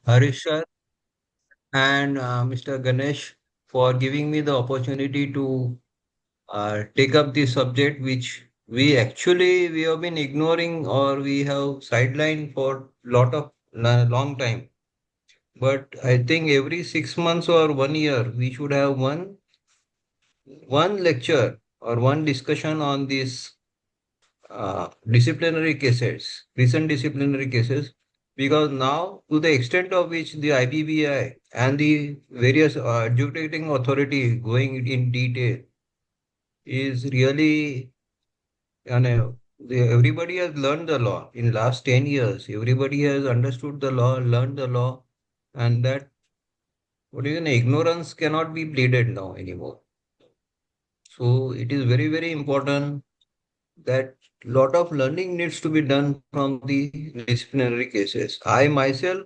Harish sir and Mr. Ganesh for giving me the opportunity to take up this subject which we have been ignoring or we have sidelined for long time. But I think every 6 months or 1 year we should have one lecture or one discussion on these disciplinary cases, recent disciplinary cases, because now, to the extent of which the IPBI and the various adjudicating authority going in detail is really, everybody has learned the law in last 10 years. Everybody has understood the law, learned the law, and that what is ignorance cannot be pleaded now anymore. So it is very, very important that lot of learning needs to be done from the disciplinary cases. I myself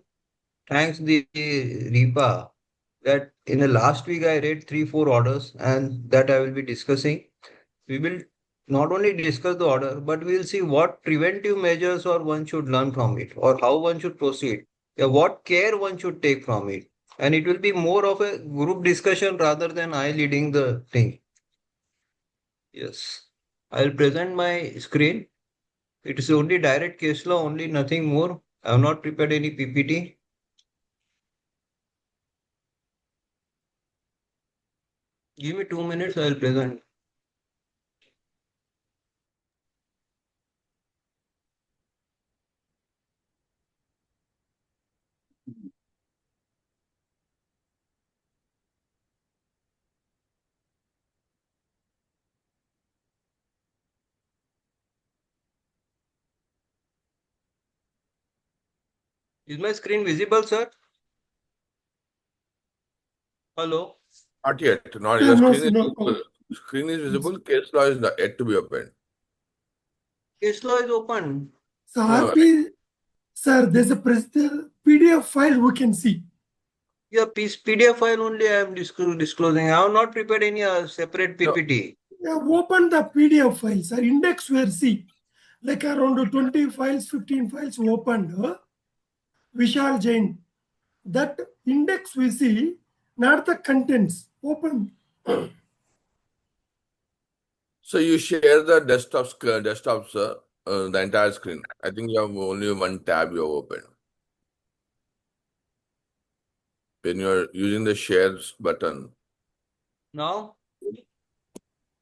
thanks the RIPA that in the last week I read 3, 4 orders and that I will be discussing. We will not only discuss the order, but we will see what preventive measures or one should learn from it or how one should proceed. Yeah, what care one should take from it. And it will be more of a group discussion rather than I leading the thing. Yes. I'll present my screen. It is only direct case law, only nothing more. I have not prepared any PPT. Give me 2 minutes, I will present. Is my screen visible, sir? Hello? Not yet. Not No, the no, screen is no. visible. Screen is visible. Case law is yet to be opened. Case law is open. So No, RP, sir, there's a PDF file we can see. Yeah, PDF file only I am disclosing. I have not prepared any separate No. PPT. Open the PDF files, sir. Index where see, like around 20 files, 15 files opened. Vishal Jain. That index we see, not the contents. Open. So you share the desktop, sir, the entire screen. I think you have only one tab you have opened. When you're using the shares button. Now?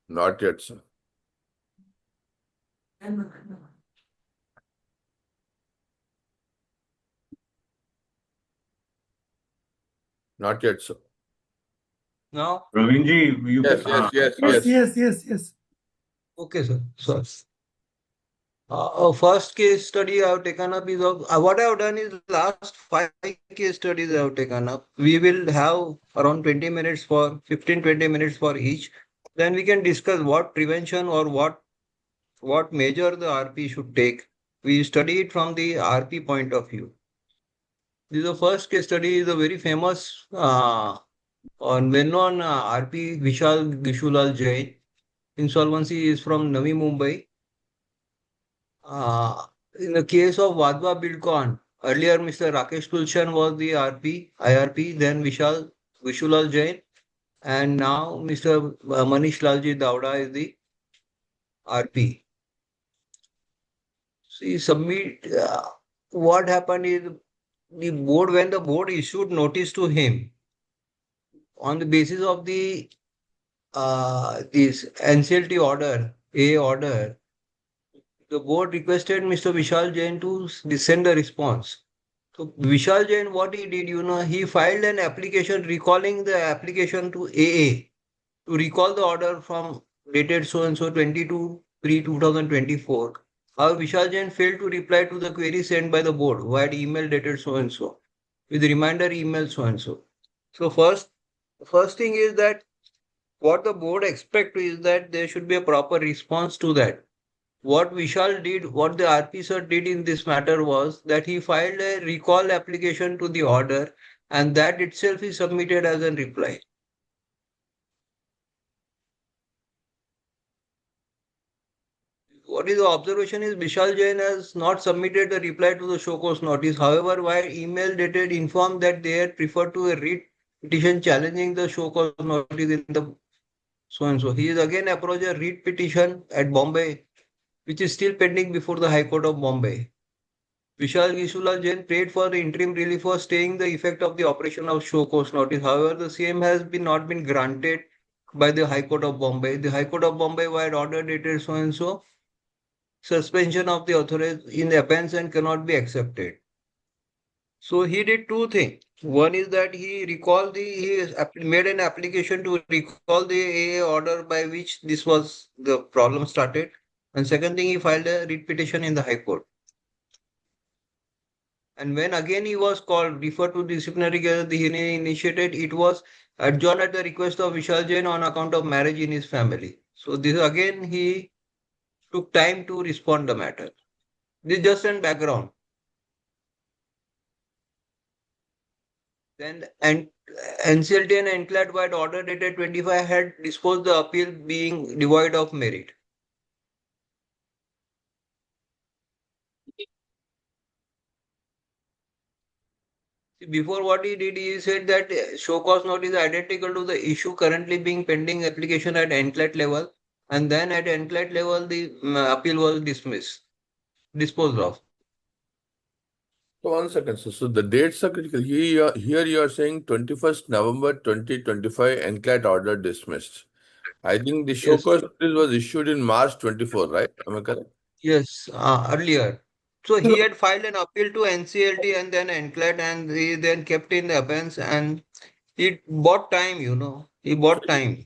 Not yet, sir. Not yet, sir. Now? Praveerji, you Yes, can. Yes. Okay, sir. So, first case study I have taken up is of what I have done is last 5 case studies I have taken up. We will have around 20 minutes for 15-20 minutes for each. Then we can discuss what prevention or what measure the RP should take. We study it from the RP point of view. This is the first case study, is a very famous on well-known RP Vishal Gishulal Jain. Insolvency is from Navi Mumbai. In the case of Vadva Buildcon, earlier Mr. Rakesh Tulshan was the IRP, then Vishulal Jain, and now Mr. Manish Lalji Davda is the RP. See, what happened is when the board issued notice to him on the basis of this NCLT order, A order, the board requested Mr. Vishal Jain to send a response. So Vishal Jain, what he did, he filed an application recalling the application to AA to recall the order from dated so and so 22/3/2024. However, Vishal Jain failed to reply to the query sent by the board via email dated so and so with reminder email so and so. So first thing is that what the board expect is that there should be a proper response to that. What Vishal did, what the RP sir did in this matter was that he filed a recall application to the order and that itself is submitted as a reply. what is the observation is Vishal Jain has not submitted the reply to the show cause notice. However, while email dated informed that they had preferred to a read petition challenging the show cause notice in the so and so. He is again approached a read petition at Bombay, which is still pending before the High Court of Bombay. Vishal Gisula Jain prayed for the interim relief for staying the effect of the operation of show cause notice. However, the same has not been granted by the High Court of Bombay. The High Court of Bombay, while order dated so and so, suspension of the authority in abeyance and cannot be accepted. So he did two things. One is that he made an application to recall the AA order by which this was the problem started. And second thing, he filed a writ petition in the High Court. And when again he was called, referred to disciplinary case, the hearing initiated, it was adjourned at the request of Vishal Jain on account of marriage in his family. So this again he took time to respond the matter. This is just an background. Then NCLT and NCLAT by order dated 25 had disposed the appeal being devoid of merit. Before what he did, he said that show cause notice is identical to the issue currently being pending application at NCLAT level, and then at NCLAT level the appeal was disposed of. So 1 second, sir. So the dates are critical. Here you are saying 21st November 2025 NCLAT order dismissed. I think the show Yes, cause notice was issued in March 24, right? Am I correct? yes, earlier. So he had filed an appeal to NCLT and then NCLAT, and he then kept in the abeyance, and he bought time, he bought time.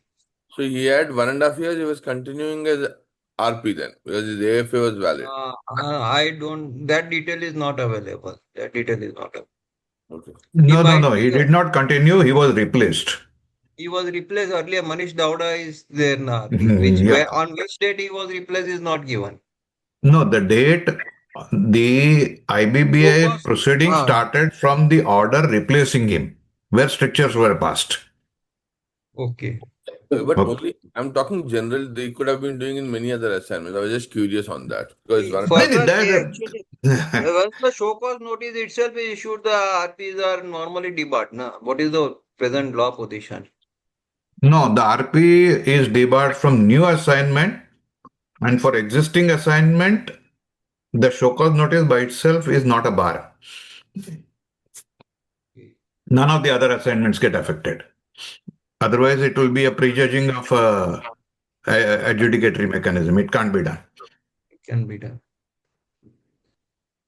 So he had 1.5 years. He was continuing as RP then because his AFA was valid. That detail is not available. That detail is not available. Okay. No. He did not continue. He was replaced. He was replaced earlier. Manish Dauda is there now. Yeah. On which date he was replaced is not given. No, the date, the IBBI proceeding started from the order replacing him, where strictures were passed. Okay. But only I'm talking general. They could have been doing in many other assignments. I was just curious on that because Further, once the show cause notice itself is issued, the RPs are normally debarred. Na? What is the present law position? No, the RP is debarred from new assignment, and for existing assignment, the show cause notice by itself is not a bar. None of the other assignments get affected. Otherwise, it will be a prejudging of adjudicatory mechanism. It can't be done. It can be done.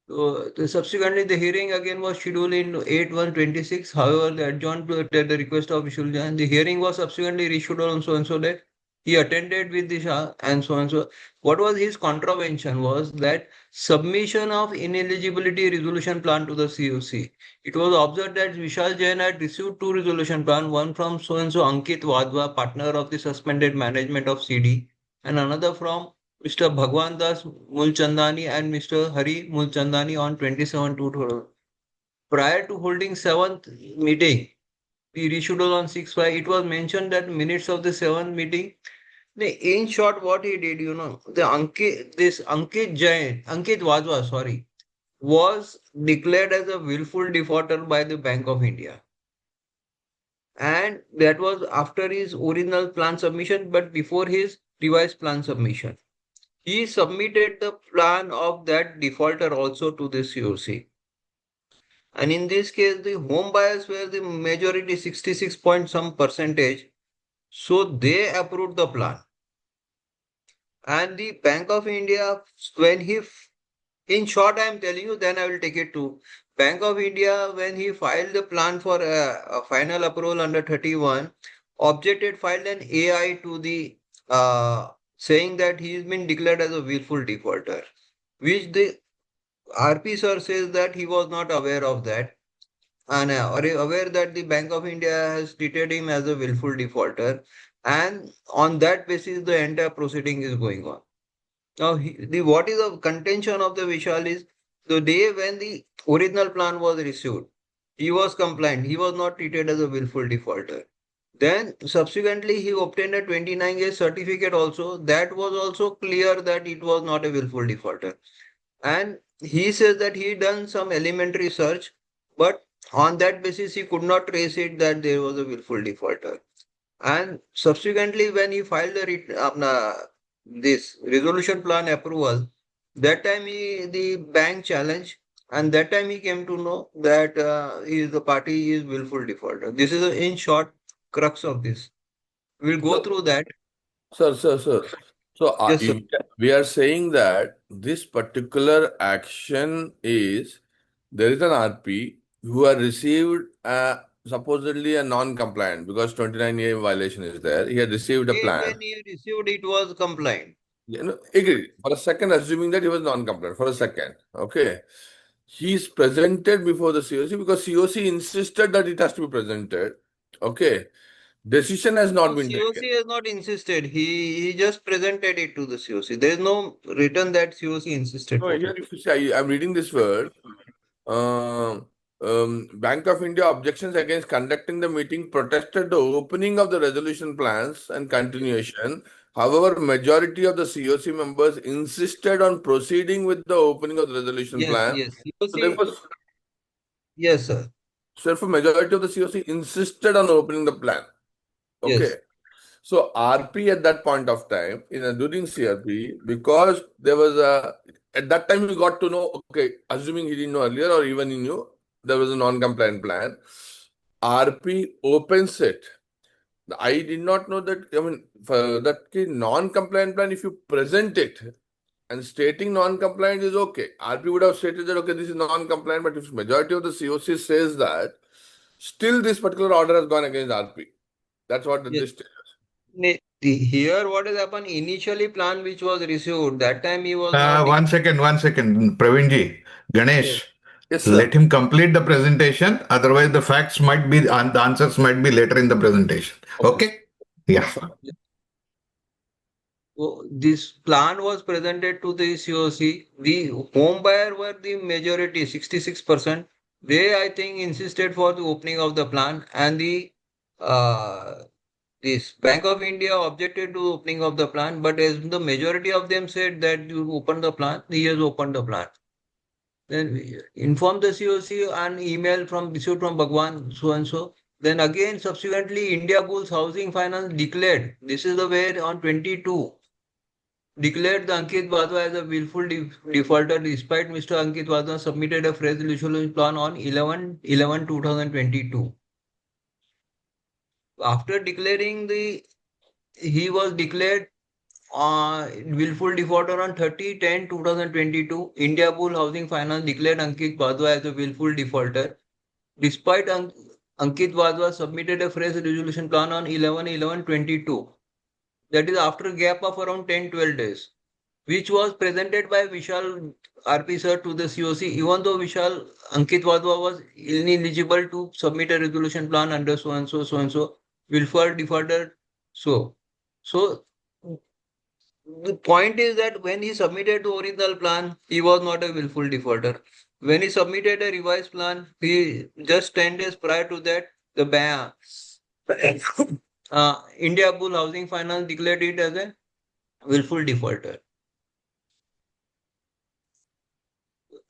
So subsequently, the hearing again was scheduled in 8/1/26. However, the adjourned at the request of Vishal Jain. The hearing was subsequently rescheduled on so and so date. He attended with the Shah and so and so. What was his contravention was that submission of ineligibility resolution plan to the COC. It was observed that Vishal Jain had received two resolution plans, one from so and so Ankit Wadhwa, partner of the suspended management of CD, and another from Mr. Bhagwan Das Mulchandani and Mr. Hari Mulchandani on 27/2. Prior to holding 7th meeting, we rescheduled on 6/5. It was mentioned that minutes of the 7th meeting. In short, what he did, Ankit Wadhwa, was declared as a willful defaulter by the Bank of India. And that was after his original plan submission, but before his revised plan submission. He submitted the plan of that defaulter also to the COC. And in this case, the home buyers were the majority, 66 point some percentage. So they approved the plan. And the Bank of India, in short, I am telling you, then I will take it to Bank of India, when he filed the plan for a final approval under 31, filed an AI to the saying that he has been declared as a willful defaulter, which the RP sir says that he was not aware of that and aware that the Bank of India has treated him as a willful defaulter, and on that basis the entire proceeding is going on. Now, what is the contention of the Vishal is the day when the original plan was received, he was compliant. He was not treated as a willful defaulter. Then subsequently he obtained a 29A certificate also. That was also clear that it was not a willful defaulter. And he says that he done some elementary search, but on that basis he could not trace it that there was a willful defaulter. And subsequently when he filed this resolution plan approval, that time the bank challenged, and that time he came to know that the party is willful defaulter. This is in short crux of this. We'll go So, through that. sir. So Yes, sir. we are saying that this particular action is there is an RP who had received supposedly a non-compliant because 29A violation is there. He had received a plan. When he received, it was compliant. You know, agree. For a second, assuming that he was non-compliant. For a second, okay. He's presented before the COC because COC insisted that it has to be presented. Okay. Decision has not been taken. COC has not insisted. He just presented it to the COC. There is no written that COC insisted. No, for here it. if you see, I'm reading this word. Bank of India objections against conducting the meeting protested the opening of the resolution plans and continuation. However, majority of the COC members insisted on proceeding with the opening of the resolution plan. Yes. So therefore, Yes, sir. therefore, majority of the COC insisted on opening the plan. Okay. Yes. So RP at that point of time, during CRP, because there was at that time we got to know, okay, assuming he didn't know earlier or even he knew, there was a non-compliant plan. RP opens it. I did not know that, for that non-compliant plan, if you present it and stating non-compliant is okay. RP would have stated that, okay, this is non-compliant, but if majority of the COC says that, still this particular order has gone against RP. That's what Yes. this Here, what has happened? Initially, plan which was received, that time he was not. One second, Pravinji, Ganesh. Yes, sir. Let him complete the presentation. Otherwise, the facts might be and the answers might be later in the presentation. Okay? Yeah. This plan was presented to the COC. The home buyer were the majority, 66%. They, I think, insisted for the opening of the plan, and this Bank of India objected to opening of the plan. But as the majority of them said that you open the plan, he has opened the plan. Then we inform the COC and email from received from Bhagwan so and so. Then again, subsequently, India Bulls Housing Finance declared. This is the way on 22. Declared the Ankit Wadhwa as a willful defaulter despite Mr. Ankit Wadhwa submitted a fresh resolution plan on 11/11/2022. After declaring he was declared willful defaulter on 30/10/2022. India Bull Housing Finance declared Ankit Wadhwa as a willful defaulter despite Ankit Wadhwa submitted a fresh resolution plan on 11/11/22. That is after a gap of around 10-12 days, which was presented by Vishal RP sir to the COC, even though Ankit Wadhwa was ineligible to submit a resolution plan under so and so, willful defaulter. So the point is that when he submitted the original plan, he was not a willful defaulter. When he submitted a revised plan, he just 10 days prior to that, the bank. India Bull Housing Finance declared it as a willful defaulter.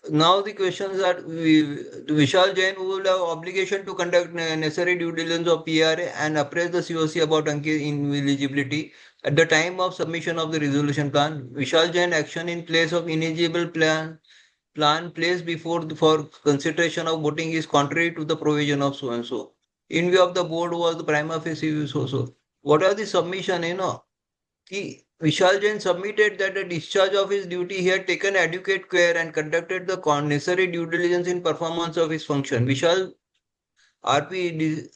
Now the questions are Vishal Jain will have obligation to conduct necessary due diligence of PRA and appraise the COC about Ankit ineligibility at the time of submission of the resolution plan. Vishal Jain action in place of ineligible plan placed before for consideration of voting is contrary to the provision of so and so. In view of the board was the prima facie so. What are the submission? Vishal Jain submitted that a discharge of his duty he had taken adequate care and conducted the necessary due diligence in performance of his function. Vishal RP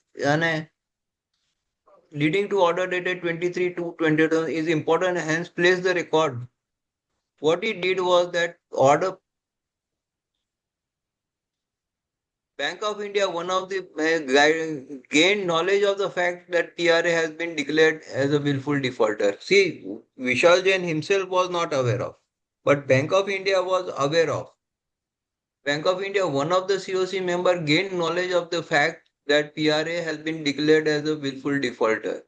leading to order dated 23/2/2020 is important, hence place the record. What he did was that order Bank of India, one of the gained knowledge of the fact that PRA has been declared as a willful defaulter. See, Vishal Jain himself was not aware of, but Bank of India was aware of. Bank of India, one of the COC member gained knowledge of the fact that PRA has been declared as a willful defaulter.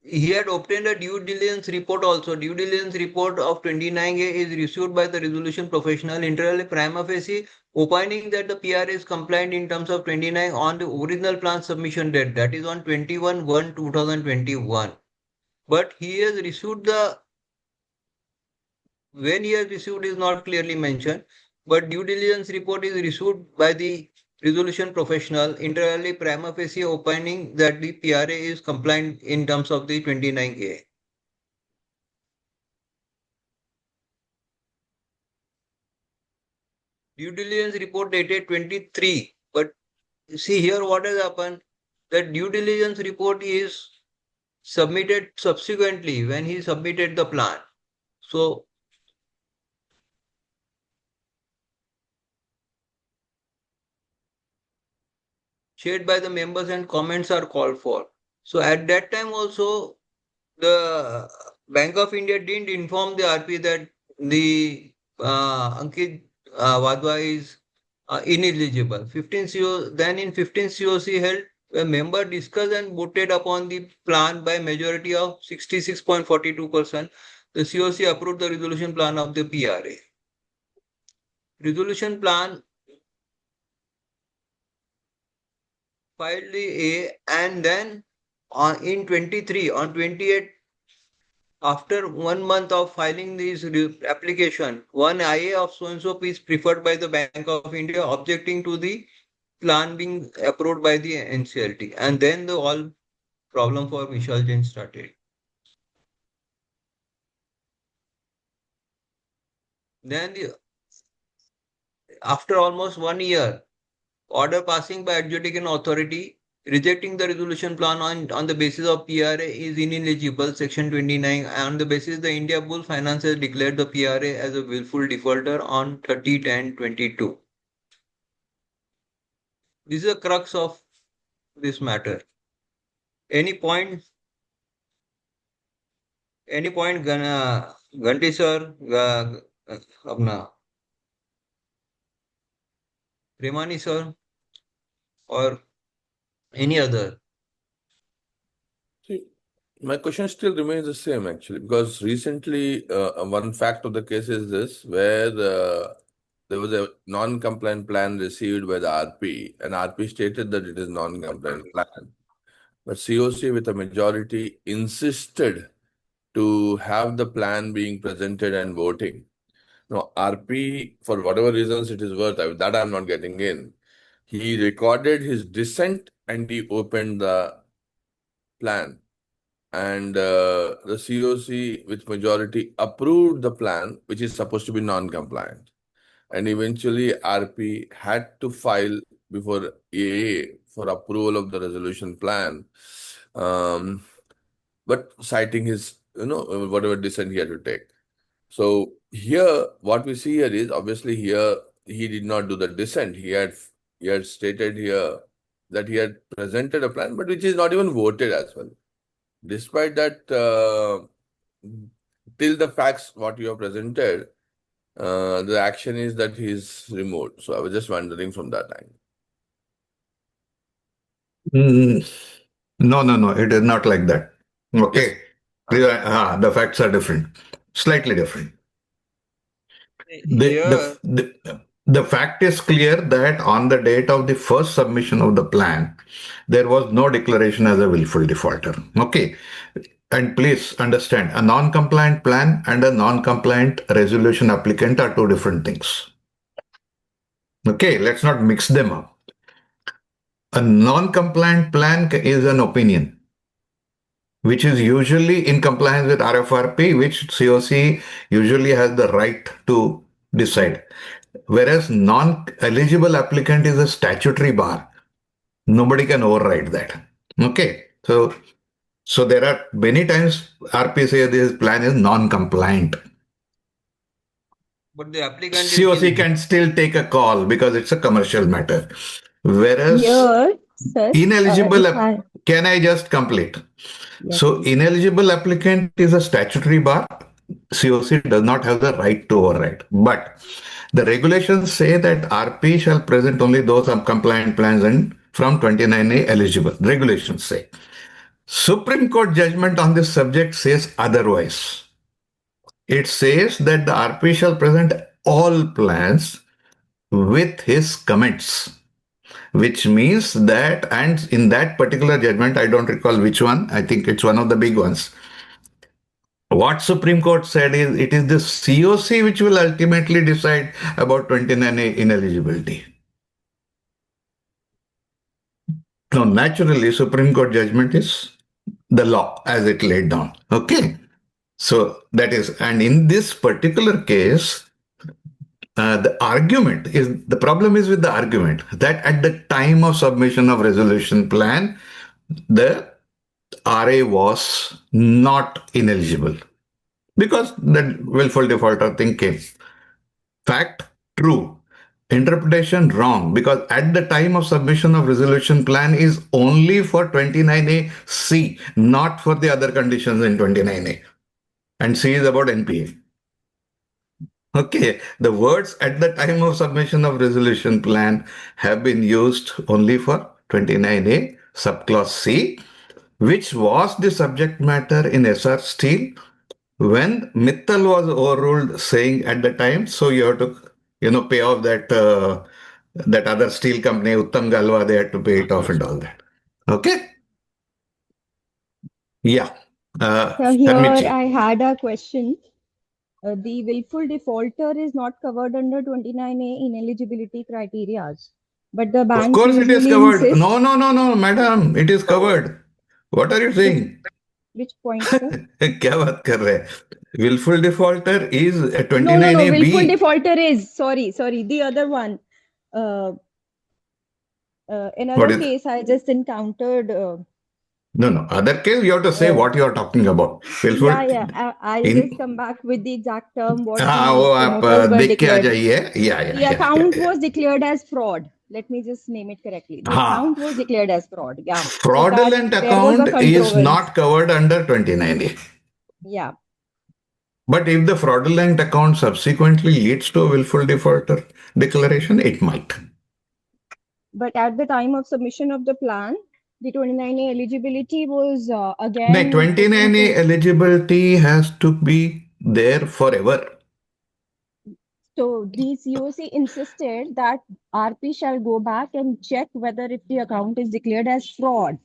He had obtained a due diligence report also. Due diligence report of 29A is issued by the resolution professional inter alia prima facie, opining that the PRA is compliant in terms of 29 on the original plan submission date, that is on 21/1/2021. But he has issued the, when he has issued is not clearly mentioned, but due diligence report is issued by the resolution professional inter alia prima facie, opining that the PRA is compliant in terms of the 29A. Due diligence report dated 23. But see here what has happened. That due diligence report is submitted subsequently when he submitted the plan. So shared by the members and comments are called for. So at that time also the Bank of India didn't inform the RP that the Ankit Wadhwa is ineligible. 15 CO, then in 15 COC held, a member discussed and voted upon the plan by majority of 66.42%. The COC approved the resolution plan of the PRA. Resolution plan filed the A, and then in 23, on 28, after 1 month of filing this application, one IA of so-and-so is preferred by the Bank of India, objecting to the plan being approved by the NCLT. And then the all problem for Vishal Jain started. Then after almost 1 year, order passing by adjudicating authority rejecting the resolution plan on the basis of PRA is ineligible, section 29. On the basis the India Bull Finance has declared the PRA as a willful defaulter on 30/10/22. This is the crux of this matter. Any point, Ganti sir, अपना Remani sir, or any other? See, my question still remains the same actually, because recently one fact of the case is this, where there was a non-compliant plan received by the RP, and RP stated that it is non-compliant plan. But COC with a majority insisted to have the plan being presented and voting. Now, RP, for whatever reasons it is worth, that I'm not getting in. He recorded his dissent and he opened the plan. And the COC with majority approved the plan, which is supposed to be non-compliant. And eventually RP had to file before AA for approval of the resolution plan. But citing his, whatever dissent he had to take. So here, what we see here is, obviously here, he did not do the dissent. He had stated here that he had presented a plan, but which is not even voted as well. Despite that, till the facts what you have presented, the action is that he is removed. So I was just wondering from that angle. No, it is not like that. Okay. Yes. The facts are different, slightly different. The fact is clear that on the date of the first submission of the plan, there was no declaration as a willful defaulter. Okay. And please understand, a non-compliant plan and a non-compliant resolution applicant are two different things. Okay, let's not mix them up. A non-compliant plan is an opinion, which is usually in compliance with RFRP, which COC usually has the right to decide. Whereas non-eligible applicant is a statutory bar. Nobody can override that. Okay. So there are many times RP says this plan is non-compliant. But the applicant COC can still take a call because it's a commercial matter. Whereas ineligible, can I just complete? Yes, so please. Ineligible applicant is a statutory bar. COC does not have the right to override. But The regulations say that RP shall present only those compliant plans and from 29A eligible. Regulations say. Supreme Court judgment on this subject says otherwise. It says that the RP shall present all plans with his comments, which means that, and in that particular judgment, I don't recall which one, I think it's one of the big ones. What Supreme Court said is it is the COC which will ultimately decide about 29A ineligibility. Now, naturally, Supreme Court judgment is the law as it laid down. Okay. So that is, and in this particular case, the problem is with the argument that at the time of submission of resolution plan, the RA was not ineligible because the willful defaulter thing came. Fact, true. Interpretation, wrong. Because at the time of submission of resolution plan is only for 29A C, not for the other conditions in 29A. And C is about NPA. Okay, the words at the time of submission of resolution plan have been used only for 29A subclause C, which was the subject matter in SR Steel when Mittal was overruled, saying at the time, so you have to, pay off that other steel company, Uttam Galwa, they had to pay it off and all that. Okay? Yeah. So here Harmitji. I had a question. The willful defaulter is not covered under 29A ineligibility criteria, but the Of bank course it is usually covered. insists. No, madam, it is covered. What are you saying? Which point, sir? क्या बात कर रहे हैं? Willful defaulter is a No, 29A willful B. defaulter is, sorry, the other one. Another case I just encountered. No. Other case, you have to say what you are talking about. Willful. I'll just come back with the exact term what वो the आप promoters were देख के आ declared. जाइए. The account was declared as fraud. Let me just name it correctly. The account was declared as fraud. Yeah. Fraudulent So there was a account is controversy. not covered under 29A. Yeah. But if the fraudulent account subsequently leads to a willful defaulter declaration, it might. But at the time of submission of the plan, the 29A eligibility was again. The 29A eligibility has to be there forever. So the COC insisted that RP shall go back and check whether if the account is declared as fraud,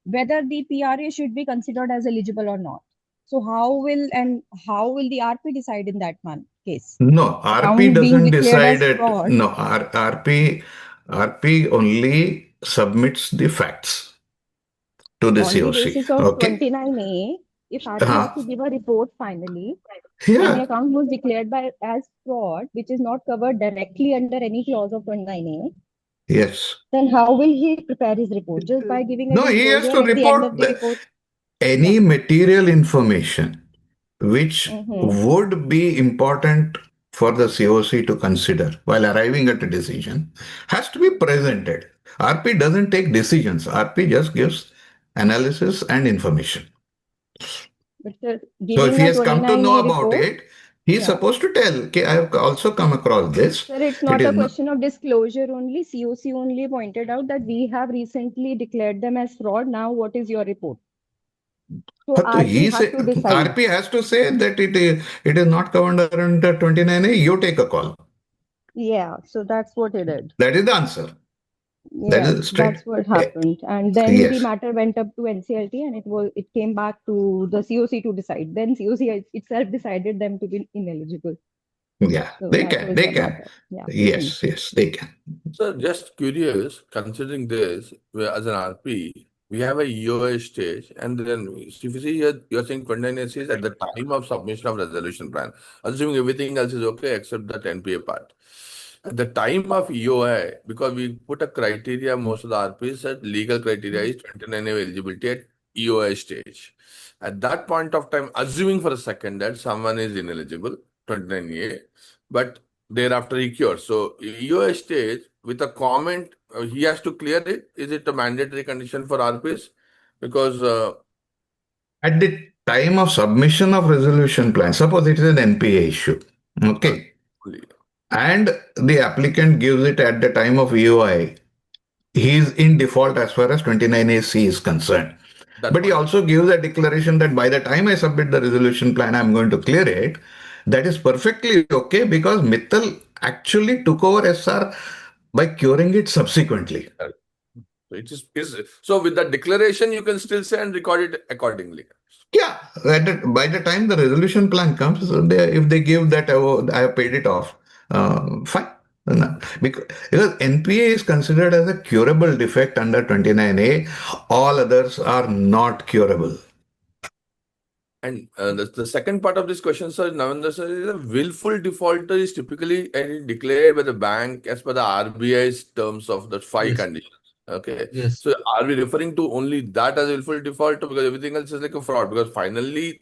whether the PRA should be considered as eligible or not. So how will the RP decide in that case? No, RP doesn't decide it. No, RP only submits the facts to the on COC. On the basis of 29A, if RP has to give a report finally, and the account was declared as fraud, which is not covered directly under any clause of 29A, yes. Then how will he prepare his report? Just by giving a No, he has to at the end of the report. Any material information which would be important for the COC to consider while arriving at a decision has to be presented. RP doesn't take decisions. RP just gives analysis and information. But, so if he has come to know about it, he's supposed to tell, okay, I have also come across this. Sir, it's not a question of disclosure only. COC only pointed out that we have recently declared them as fraud. Now, what is your report? So RP has to say that it is not covered under 29A. You take a call. Yeah, so that's what it did. That is the answer. Yes, that's what happened. And then the matter went up to NCLT and it came back to the COC to decide. Then COC itself decided them to be ineligible. Yeah, so they can. Yeah. Yes, they can. So just curious, considering this, as an RP, we have a EOA stage, and then if you see here, you're saying 29 is at the time of submission of resolution plan, assuming everything else is okay except that NPA part. At the time of EOI, because we put a criteria, most of the RPs said legal criteria is 29 eligibility at EOI stage. At that point of time, assuming for a second that someone is ineligible, 29A, but thereafter he cures. So EOI stage, with a comment, he has to clear it. Is it a mandatory condition for RPs? Because at the time of submission of resolution plan, suppose it is an NPA issue. Okay. and the applicant gives it at the time of EOI, he is in default as far as 29AC is concerned. That But he point. also gives a declaration that by the time I submit the resolution plan, I'm going to clear it. That is perfectly okay because Mittal actually took over SR by curing it subsequently. So it is so with that declaration, you can still say and record it accordingly. Yeah, by the time the resolution plan comes, if they give that, oh, I have paid it off, fine. No, because NPA is considered as a curable defect under 29A, all others are not curable. And the second part of this question, sir, Navendra sir, is a willful defaulter is typically declared by the bank as per the RBI's terms of the five Yes. conditions. Okay. Yes. So are we referring to only that as willful defaulter because everything else is like a fraud? Because finally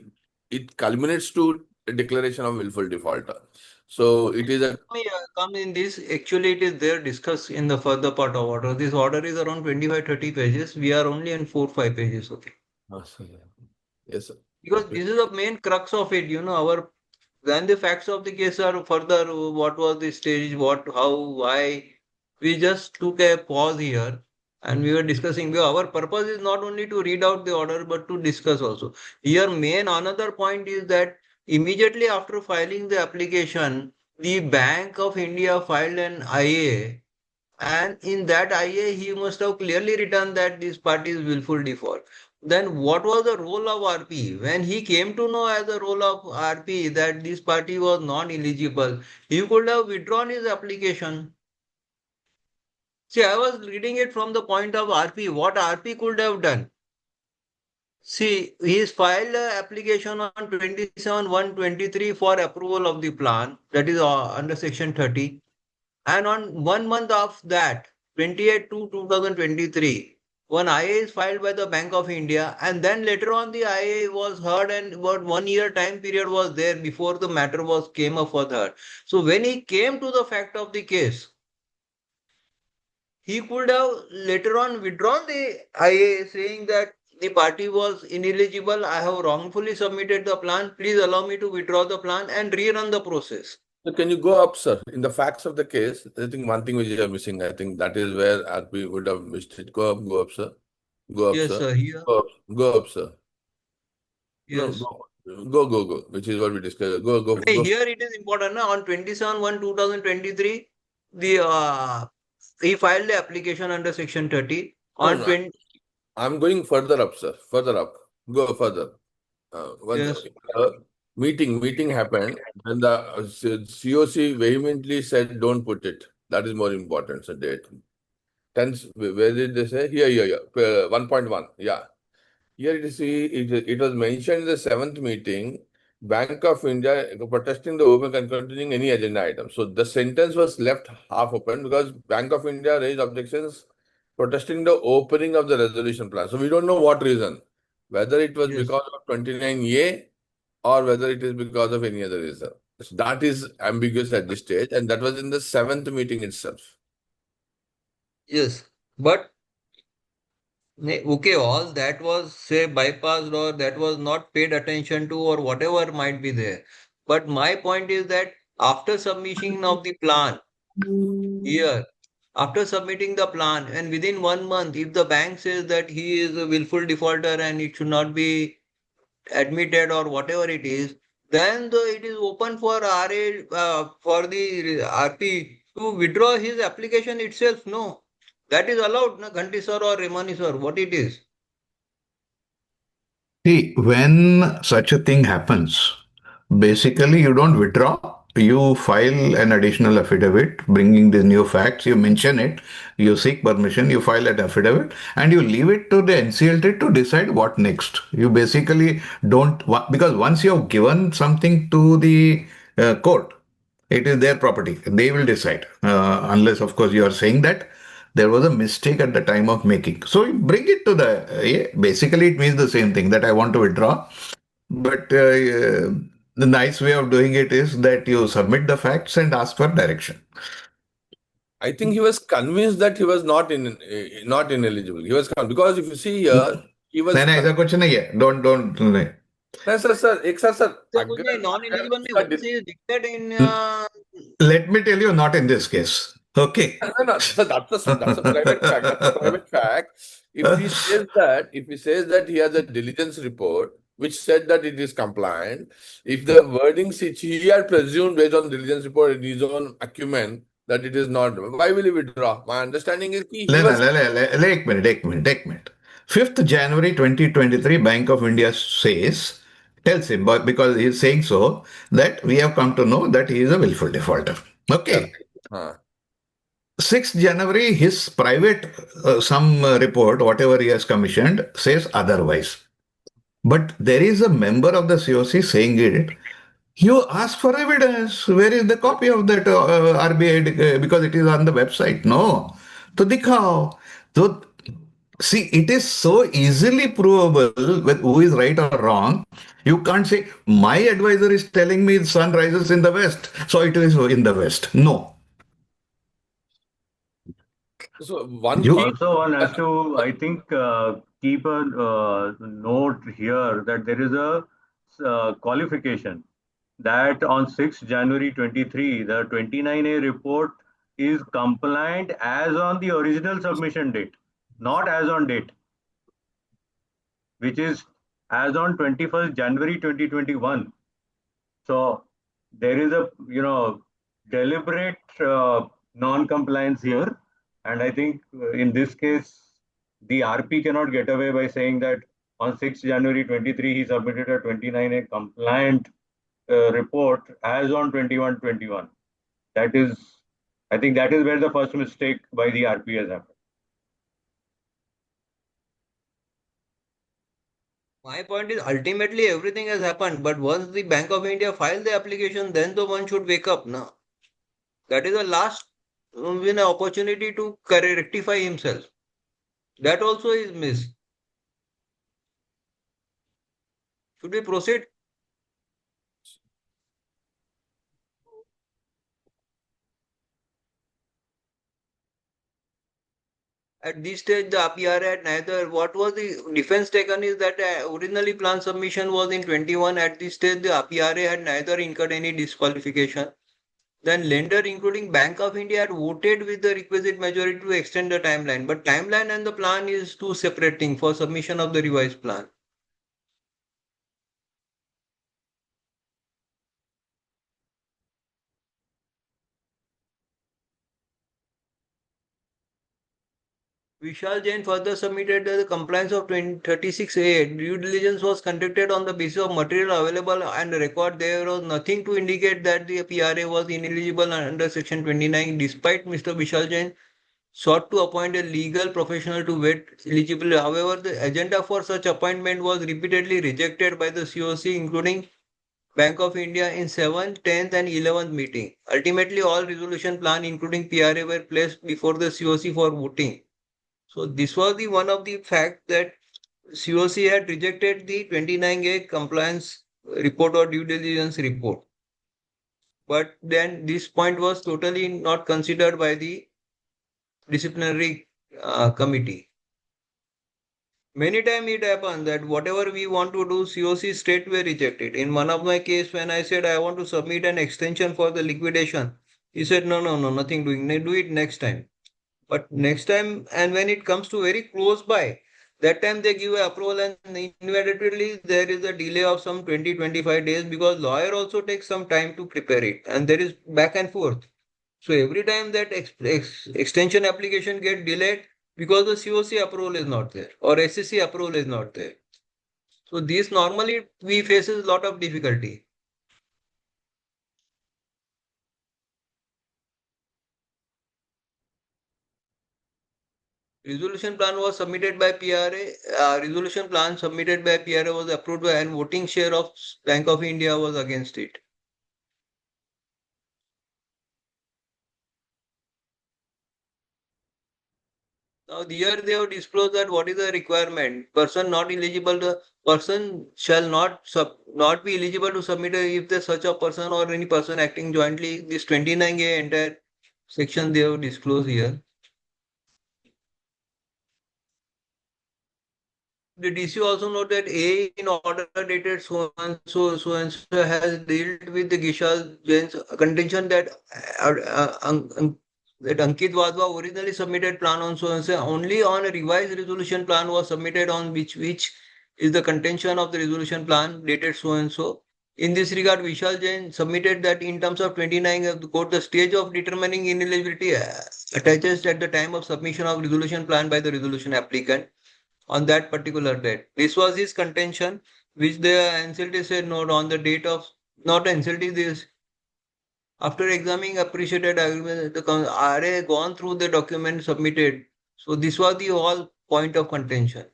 it culminates to a declaration of willful defaulter. So it is a Come in this. Actually, it is there discussed in the further part of order. This order is around 25-30 pages. We are only in 4-5 pages. Okay. yes, sir. Because this is the main crux of it. Our then the facts of the case are further. What was the stage? What? How? Why? We just took a pause here and we were discussing. Because our purpose is not only to read out the order but to discuss also. Here, main another point is that immediately after filing the application, the Bank of India filed an IA, and in that IA he must have clearly written that this party is willful default. Then what was the role of RP? When he came to know as a role of RP that this party was non-eligible, he could have withdrawn his application. See, I was reading it from the point of RP, what RP could have done. See, he's filed an application on 27/1/23 for approval of the plan, that is under section 30. And on 1 month of that, 28/2/2023, one IA is filed by the Bank of India, and then later on the IA was heard, and about 1 year time period was there before the matter was came up for heard. So when he came to the fact of the case, he could have later on withdrawn the IA saying that the party was ineligible, I have wrongfully submitted the plan, please allow me to withdraw the plan and rerun the process. So can you go up, sir? In the facts of the case, I think one thing which you are missing, I think that is where RP would have missed it. Go up, sir. Go up, Yes, sir. sir. Here, Go up, sir. No, yes. go, which is what we discussed. Go. Here it is important. On 27/1/2023, he filed the application under section 30. On No, 20, I'm going further up, sir. Further up. Go further. yes, Meeting happened, and the COC vehemently said, "Don't put it. That is more important." So date. Tense. Where did they say? Here. 1.1. Yeah. Here it was mentioned in the seventh meeting, Bank of India protesting the open continuing any agenda item. So the sentence was left half open because Bank of India raised objections protesting the opening of the resolution plan. So we don't know what reason, whether it was yes, because of 29A or whether it is because of any other reason. So that is ambiguous at this stage, and that was in the seventh meeting itself. yes. But okay, all that was say bypassed or that was not paid attention to or whatever might be there. But my point is that after submission of the plan here, after submitting the plan and within 1 month, if the bank says that he is a willful defaulter and it should not be admitted or whatever it is, then it is open for RA for the RP to withdraw his application itself. No, that is allowed, na Ghanti sir or Remani sir, what it is. See, when such a thing happens, basically you don't withdraw. You file an additional affidavit bringing the new facts. You mention it. You seek permission. You file an affidavit, and you leave it to the NCLT to decide what next. You basically don't because once you have given something to the court, it is their property. They will decide, unless, of course, you are saying that there was a mistake at the time of making. So you bring it to basically, it means the same thing that I want to withdraw. But the nice way of doing it is that you submit the facts and ask for direction. I think he was convinced that he was not ineligible. He was because if you see here, he was. नहीं ऐसा कुछ नहीं है. Don't. नहीं. नहीं sir एक sir sir कुछ नहीं, अगर नॉन अगर एलिजिबल में उसका once he is declared in Let me tell you, not in this case. Okay. no, so that's a private fact. That's a private fact. If he says that he has a diligence report which said that it is compliant, if the wordings which he had presumed based on diligence report in his own acumen that it is not, why will he withdraw? My understanding is he was. एक minute. 5th January 2023, Bank of India tells him, but because he is saying so, that we have come to know that he is a willful defaulter. Okay. Huh. 6th January, his private some report, whatever he has commissioned, says otherwise. But there is a member of the COC saying it. You ask for evidence. Where is the copy of that RBI? Because it is on the website. No. To dikhao. So, see, it is so easily provable with who is right or wrong. You can't say, my advisor is telling me the sun rises in the west, so it is in the west. No. So one You key. Also, one has to, I think, keep a note here that there is a qualification that on 6th January 23, the 29A report is compliant as on the original submission date, not as on date, which is as on 21st January 2021. So there is a deliberate non-compliance here, and I think in this case the RP cannot get away by saying that on 6th January 23 he submitted a 29A compliant report as on 21/21. That is, I think that is where the first mistake by the RP has happened. my point is ultimately everything has happened, but once the Bank of India filed the application, then the one should wake up now. That is the last opportunity to rectify himself. That also is missed. Should we proceed? At this stage, the APR had neither. What was the defense taken is that originally plan submission was in 21. At this stage, the APRA had neither incurred any disqualification. Then lender, including Bank of India, had voted with the requisite majority to extend the timeline. But timeline and the plan is two separate things for submission of the revised plan. Vishal Jain further submitted that the compliance of 36A due diligence was conducted on the basis of material available and record. There was nothing to indicate that the PRA was ineligible under Section 29, despite Mr. Vishal Jain sought to appoint a legal professional to vet eligibility. However, the agenda for such appointment was repeatedly rejected by the COC, including Bank of India in 7th, 10th, and 11th meeting. Ultimately, all resolution plan, including PRA, were placed before the COC for voting. So this was the one of the fact that COC had rejected the 29A compliance report or due diligence report. But then this point was totally not considered by the disciplinary committee. Many times it happens that whatever we want to do, COC straightway rejected. In one of my case, when I said I want to submit an extension for the liquidation, he said, no, nothing doing. Do it next time. But next time, and when it comes to very close by, that time they give a approval and inevitably there is a delay of some 20-25 days because lawyer also takes some time to prepare it and there is back and forth. So every time that extension application get delayed because the COC approval is not there or SEC approval is not there. So this normally we faces a lot of difficulty. Resolution plan was submitted by PRA. Resolution plan submitted by PRA was approved by and voting share of Bank of India was against it. Now here they have disclosed that what is the requirement. Person not eligible to person shall not be eligible to submit if there's such a person or any person acting jointly. This 29A entire section they have disclosed here. the DC also noted A in order dated so and so has dealt with the Gishal Jain's contention that that Ankit Wadhwa originally submitted plan on so and so only on a revised resolution plan was submitted on which is the contention of the resolution plan dated so and so. In this regard, Vishal Jain submitted that in terms of 29 of the court, the stage of determining ineligibility attaches at the time of submission of resolution plan by the resolution applicant on that particular date. This was his contention, which the NCLT said no on the date of not NCLT. This after examining appreciated argument, the RA gone through the document submitted. So this was the whole point of contention.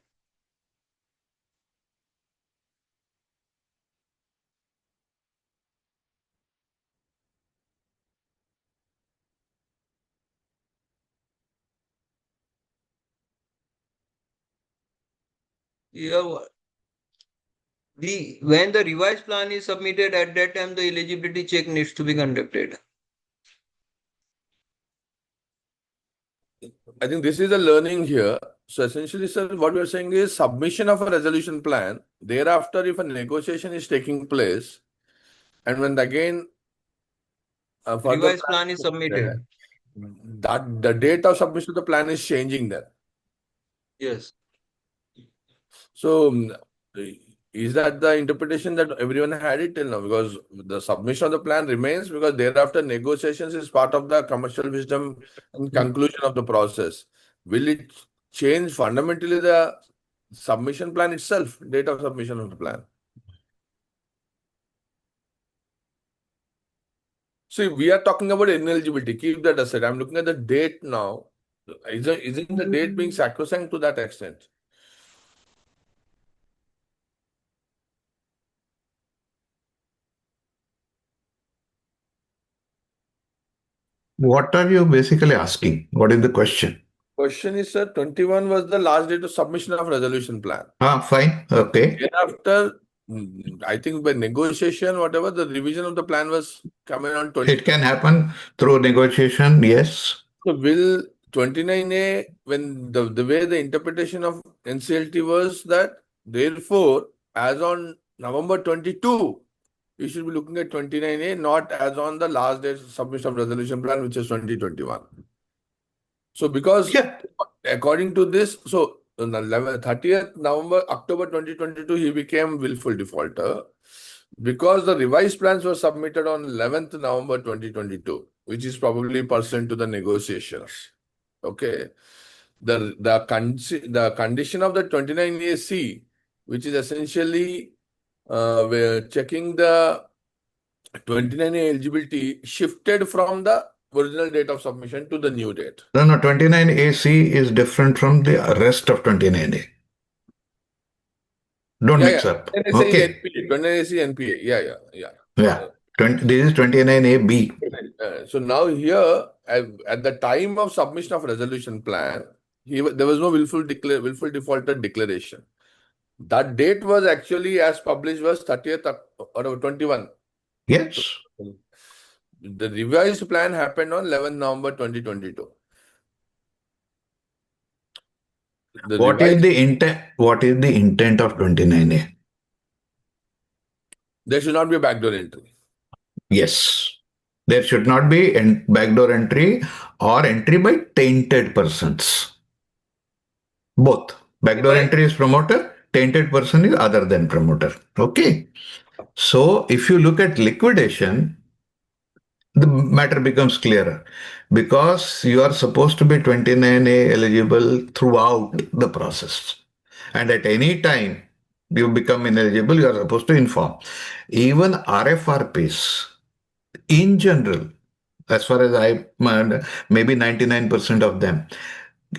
Yeah, when the revised plan is submitted at that time, the eligibility check needs to be conducted. I think this is the learning here. So essentially, sir, what we are saying is submission of a resolution plan. Thereafter, if a negotiation is taking place, and when again further Revised plan is submitted. that the date of submission of the plan is changing there. Yes. So is that the interpretation that everyone had it till now? Because the submission of the plan remains because thereafter negotiations is part of the commercial wisdom and conclusion of the process. Will it change fundamentally the submission plan itself, date of submission of the plan? See, we are talking about ineligibility. Keep that aside. I'm looking at the date now. Isn't the date being sacrosanct to that extent? What are you basically asking? What is the question? Question is, sir, 21 was the last date of submission of resolution plan. Fine. Okay. Thereafter, I think by negotiation, whatever, the revision of the plan was coming on 20. It can happen through negotiation, yes. So will 29A, when the way the interpretation of NCLT was that, therefore, as on November 22, you should be looking at 29A, not as on the last date submission of resolution plan, which is 2021. So because according to this, so on the 30th October 2022, he became willful defaulter because the revised plans were submitted on 11th November 2022, which is probably pursuant to the negotiations. Okay. The condition of the 29AC, which is essentially we're checking the 29A eligibility, shifted from the original date of submission to the new date. No, 29AC is different from the rest of 29A. Don't mix up. Okay. 29AC NPA. Yeah. This is 29AB. So now here, at the time of submission of resolution plan, there was no willful defaulter declaration. That date was actually, as published, was 30th or 21. Yes. The revised plan happened on 11th November 2022. What is the intent of 29A? There should not be a backdoor entry. Yes. There should not be backdoor entry or entry by tainted persons. Both. Backdoor entry is promoter, tainted person is other than promoter. Okay. So if you look at liquidation, the matter becomes clearer because you are supposed to be 29A eligible throughout the process. And at any time you become ineligible, you are supposed to inform. Even RFRPs, in general, as far as maybe 99% of them,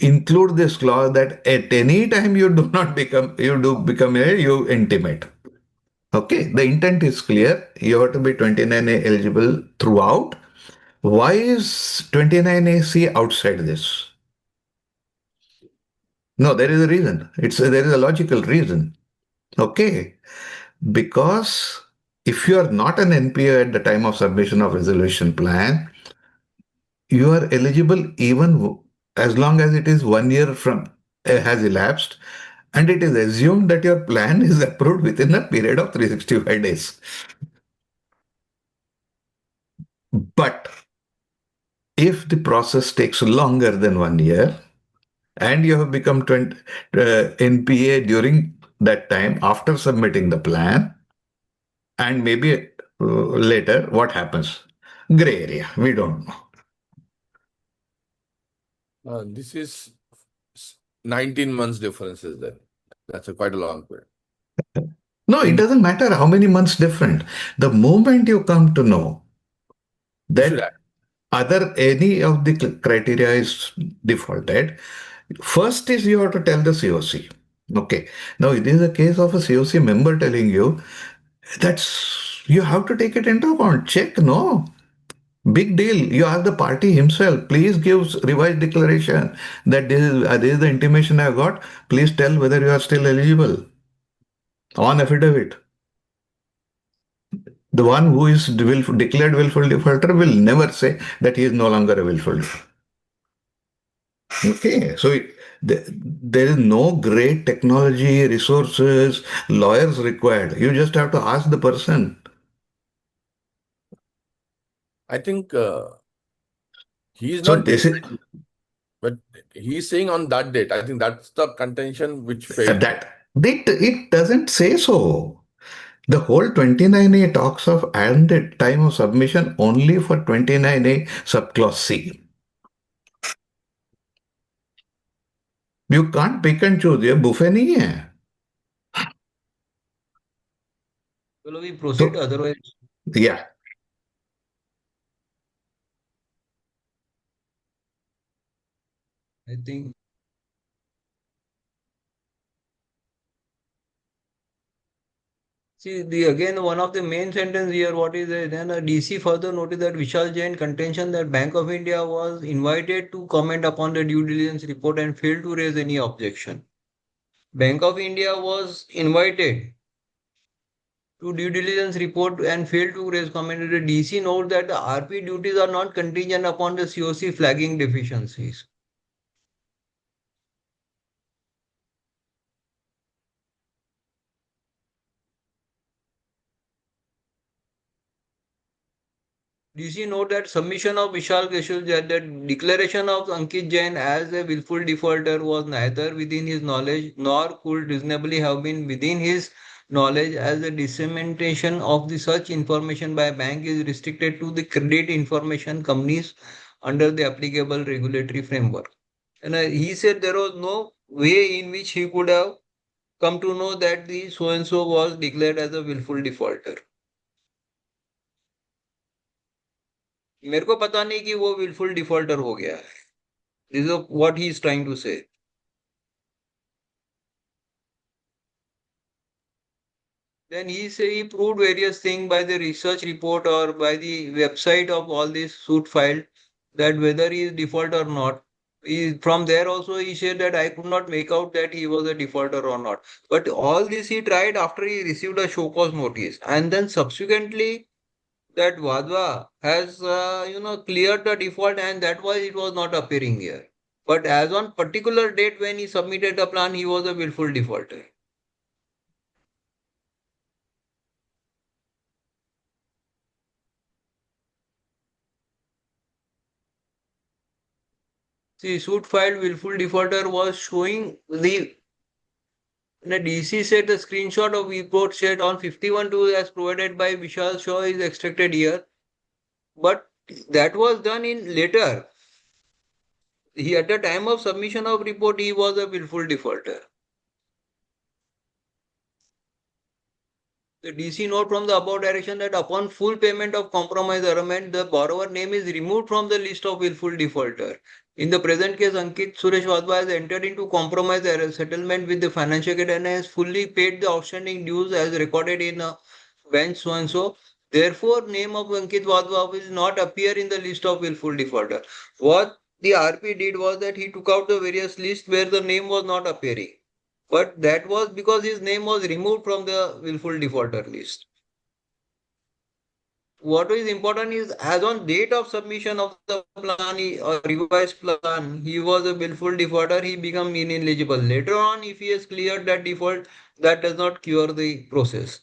include this clause that at any time you become you intimate. Okay, the intent is clear. You have to be 29A eligible throughout. Why is 29AC outside this? No, there is a reason. There is a logical reason. Okay, because if you are not an NPO at the time of submission of resolution plan, you are eligible even as long as it is 1 year from has elapsed And it is assumed that your plan is approved within a period of 365 days. But if the process takes longer than 1 year and you have become NPA during that time after submitting the plan, and maybe later, what happens? Gray area. We don't know. This is 19 months difference is there. That's quite a long period. No, it doesn't matter how many months different. The moment you come to know that any of the criteria is defaulted, first is you have to tell the COC. Okay. Now, it is a case of a COC member telling you that's you have to take it into account. Check, no. Big deal. You ask the party himself, please give revised declaration that this is the intimation I got. Please tell whether you are still eligible on affidavit. The one who is declared willful defaulter will never say that he is no longer a willful defaulter. Okay, so there is no great technology, resources, lawyers required. You just have to ask the person. I think he is So not this is denying, but he is saying on that date. I think that's the contention which failed. that it doesn't say so. The whole 29A talks of and the time of submission only for 29A subclause C. You can't pick and choose. ये buffet नहीं है. Well, we proceed, So, otherwise, yeah. I think. See, again, one of the main sentence here, what is it? Then a DC further noted that Vishal Jain contention that Bank of India was invited to comment upon the due diligence report and failed to raise any objection. Bank of India was invited to due diligence report and failed to raise comment. The DC note that the RP duties are not contingent upon the COC flagging deficiencies. DC note that submission of Vishal Keshul Jain, that declaration of Ankit Jain as a willful defaulter was neither within his knowledge nor could reasonably have been within his knowledge, as the dissemination of the such information by bank is restricted to the credit information companies under the applicable regulatory framework. And he said there was no way in which he could have come to know that the so and so was declared as a willful defaulter. मेरे को पता नहीं कि वो willful defaulter हो गया है. This is what he is trying to say. Then he proved various things by the research report or by the website of all these suit filed, that whether he is default or not. From there also he said that I could not make out that he was a defaulter or not. But all this he tried after he received a show cause notice, and then subsequently that Vadva has cleared the default, and that why it was not appearing here. But as on particular date when he submitted the plan, he was a willful defaulter. See, suit filed willful defaulter was showing the DC said the screenshot of report said on 51.2 as provided by Vishal Shaw is extracted here. But that was done in later. He at the time of submission of report, he was a willful defaulter. The DC note from the above direction that upon full payment of compromise arrangement, the borrower name is removed from the list of willful defaulter. In the present case, Ankit Suresh Vadva has entered into compromise settlement with the financial aid and has fully paid the outstanding dues as recorded in a bench so and so. Therefore, name of Ankit Vadva will not appear in the list of willful defaulter. What the RP did was that he took out the various lists where the name was not appearing. But that was because his name was removed from the willful defaulter list. what is important is as on date of submission of the plan or revised plan, he was a willful defaulter, he become ineligible. Later on, if he has cleared that default, that does not cure the process.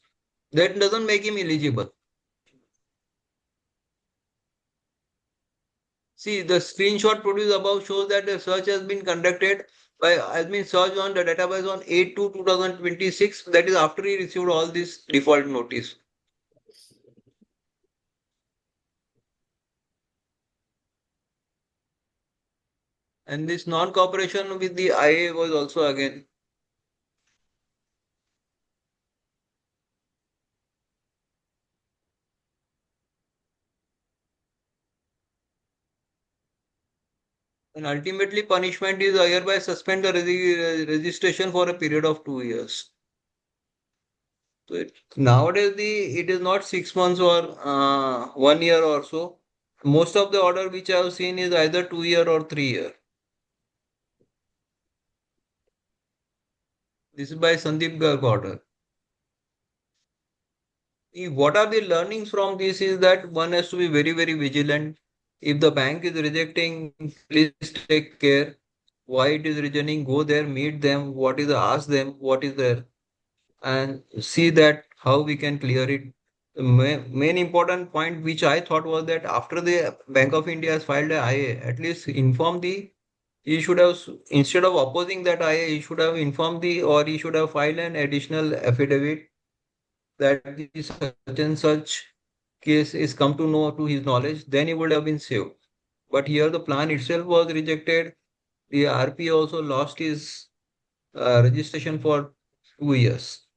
That doesn't make him eligible. See, the screenshot produced above shows that the search has been searched on the database on 8/2/2026. That is after he received all this default notice. And this non-cooperation with the IA was also again. And ultimately, punishment is hereby suspend the registration for a period of 2 years. So nowadays, it is not 6 months or 1 year or so. Most of the order which I have seen is either 2 year or 3 year. This is by Sandeep Garg order. What are the learnings from this is that one has to be very, very vigilant. If the bank is rejecting, please take care. Why it is rejecting, go there, meet them, what is ask them, what is there, and see that how we can clear it. The main important point which I thought was that after the Bank of India has filed a IA, at least inform the he should have instead of opposing that IA, he should have informed the or he should have filed an additional affidavit that the such and such case is come to know to his knowledge, then he would have been saved. But here the plan itself was rejected. The RP also lost his registration for 2 years.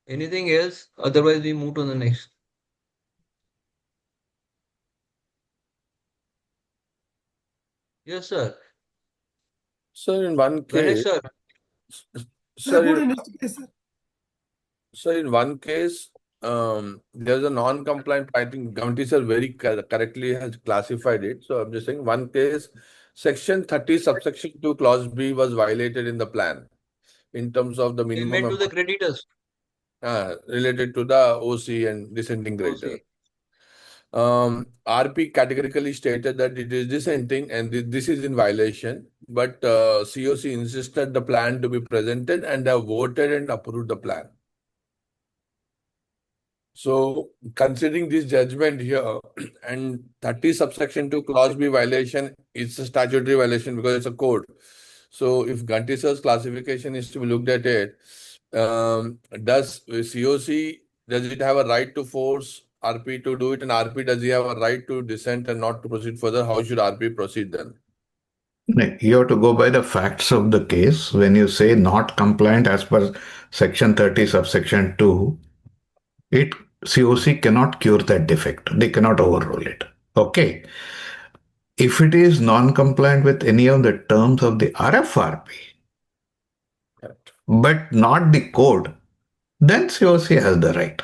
Anything else? Otherwise, we move to the next. Yes, sir. So in one Ganesh, case, sir. Sir, go sir, to next case, sir. so in one case, there's a non-compliant. I think Gamti sir very correctly has classified it. So I'm just saying one case, section 30, subsection 2, clause B was violated in the plan in terms of the It is minimum meant to the amount creditors. related to the OC and dissenting creditor. OC. RP categorically stated that it is dissenting and this is in violation, but COC insisted the plan to be presented and have voted and approved the plan. So, considering this judgment here and 30 subsection 2 clause B violation, it's a statutory violation because it's a code. So, if Gantisar's classification is to be looked at it, does COC, does it have a right to force RP to do it? And RP, does he have a right to dissent and not to proceed further? How should RP proceed then? You have to go by the facts of the case. When you say not compliant as per section 30, subsection 2, it COC cannot cure that defect. They cannot overrule it. Okay. If it is non-compliant with any of the terms of the RFRP, Correct. but not the code, then COC has the right.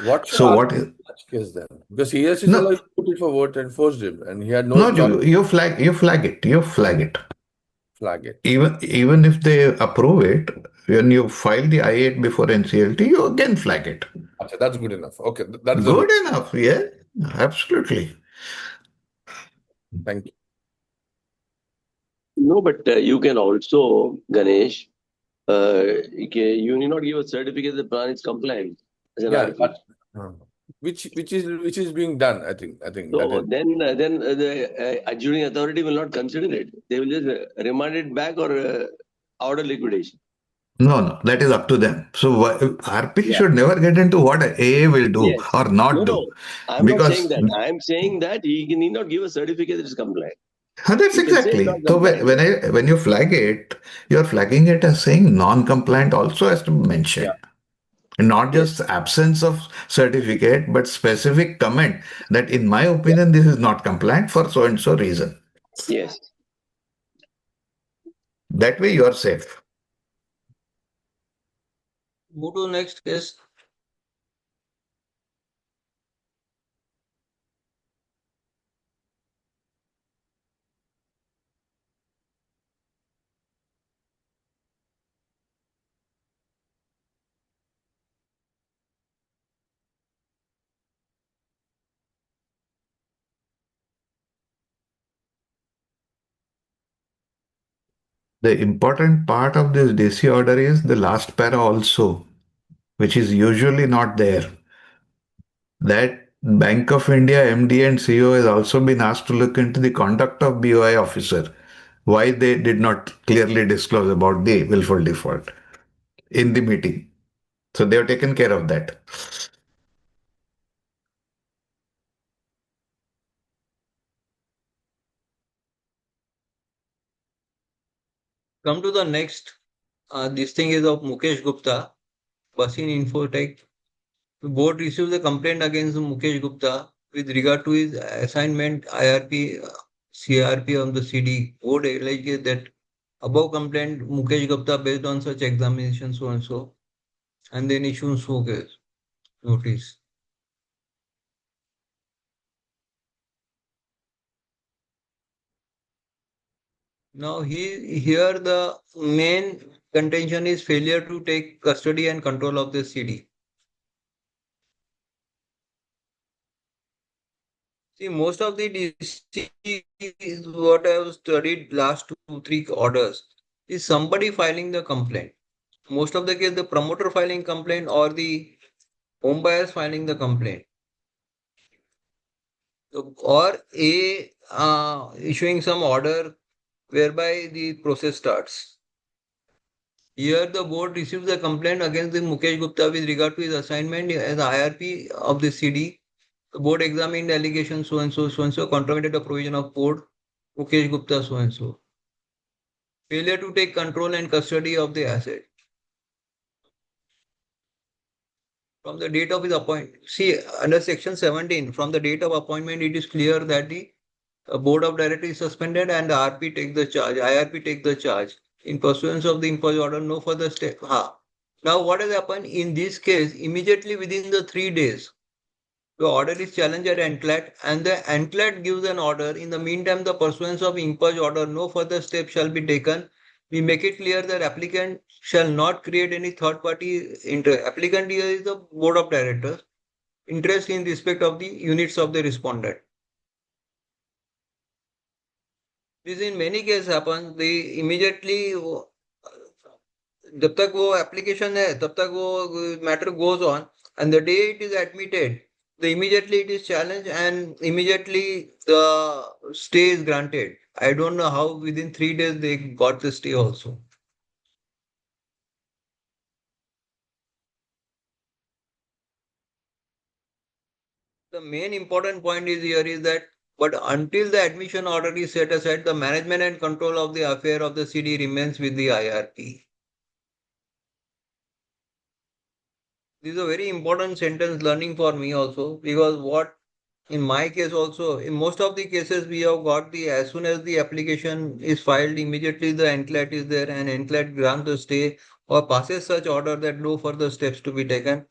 What should So RP what do is in such case then? Because he is no allowed to put it for vote and forced him, and he had no no choice you flag it. You flag it. to flag it. Even if they approve it, when you file the I-8 before NCLT, you again flag it. Okay, that's good enough. Okay, that is Good enough, yeah, absolutely. Thank you. No, but you can also, Ganesh, you need not give a certificate that plan is compliant as an Yeah, RP. which is being done. I think that So is. then the adjudicating authority will not consider it. They will just remand it back or order liquidation. No, that is up to them. So RP Yeah. should never get into what AA will do Yes. or not No, do. I'm not saying Because that. I'm saying that he need not give a certificate that is compliant. that's He can say it's not exactly. So compliant. when you flag it, you're flagging it as saying non-compliant also has to be mentioned. Yeah. Not Yes. just absence of certificate, but specific comment that in my opinion, this is not compliant for so and so reason. Yes. That way you are safe. Move to the next case. The important part of this DC order is the last para also, which is usually not there. That Bank of India MD and CEO has also been asked to look into the conduct of BOI officer, why they did not clearly disclose about the willful default in the meeting. So they have taken care of that. Come to the next. This thing is of Mukesh Gupta, Basin Infotech. The board received a complaint against Mukesh Gupta with regard to his assignment IRP, CRP on the CD. Board alleges that above complaint Mukesh Gupta based on such examination so and so, and then issues so case notice. Now here the main contention is failure to take custody and control of the CD. See, most of the DC is what I have studied last 2-3 orders is somebody filing the complaint. Most of the case, the promoter filing complaint or the home buyers filing the complaint, or issuing some order whereby the process starts. Here, the board receives a complaint against the Mukesh Gupta with regard to his assignment as IRP of the CD. The board examined the allegation so and so contravened the provision of board Mukesh Gupta so and so. Failure to take control and custody of the asset. From the date of his appointment, see under section 17, from the date of appointment, it is clear that the board of directors is suspended and the RP take the charge, IRP take the charge. In pursuance of the imposed order, no further step. Now, what has happened in this case? Immediately within the 3 days, the order is challenged at NCLAT and the NCLAT gives an order. In the meantime, the pursuance of imposed order, no further step shall be taken. We make it clear that applicant shall not create any third party interest. Applicant here is the board of directors. Interest in respect of the units of the respondent. This in many cases happens. They immediately जब तक वो application है तब तक वो matter goes on and the day it is admitted, immediately it is challenged and immediately the stay is granted. I don't know how within 3 days they got the stay also. The main important point is here is that, but until the admission order is set aside, the management and control of the affair of the CD remains with the IRP. This is a very important sentence learning for me also, because what in my case also, in most of the cases we have got the, as soon as the application is filed, immediately the NCLAT is there and NCLAT grants the stay or passes such order that no further steps to be taken.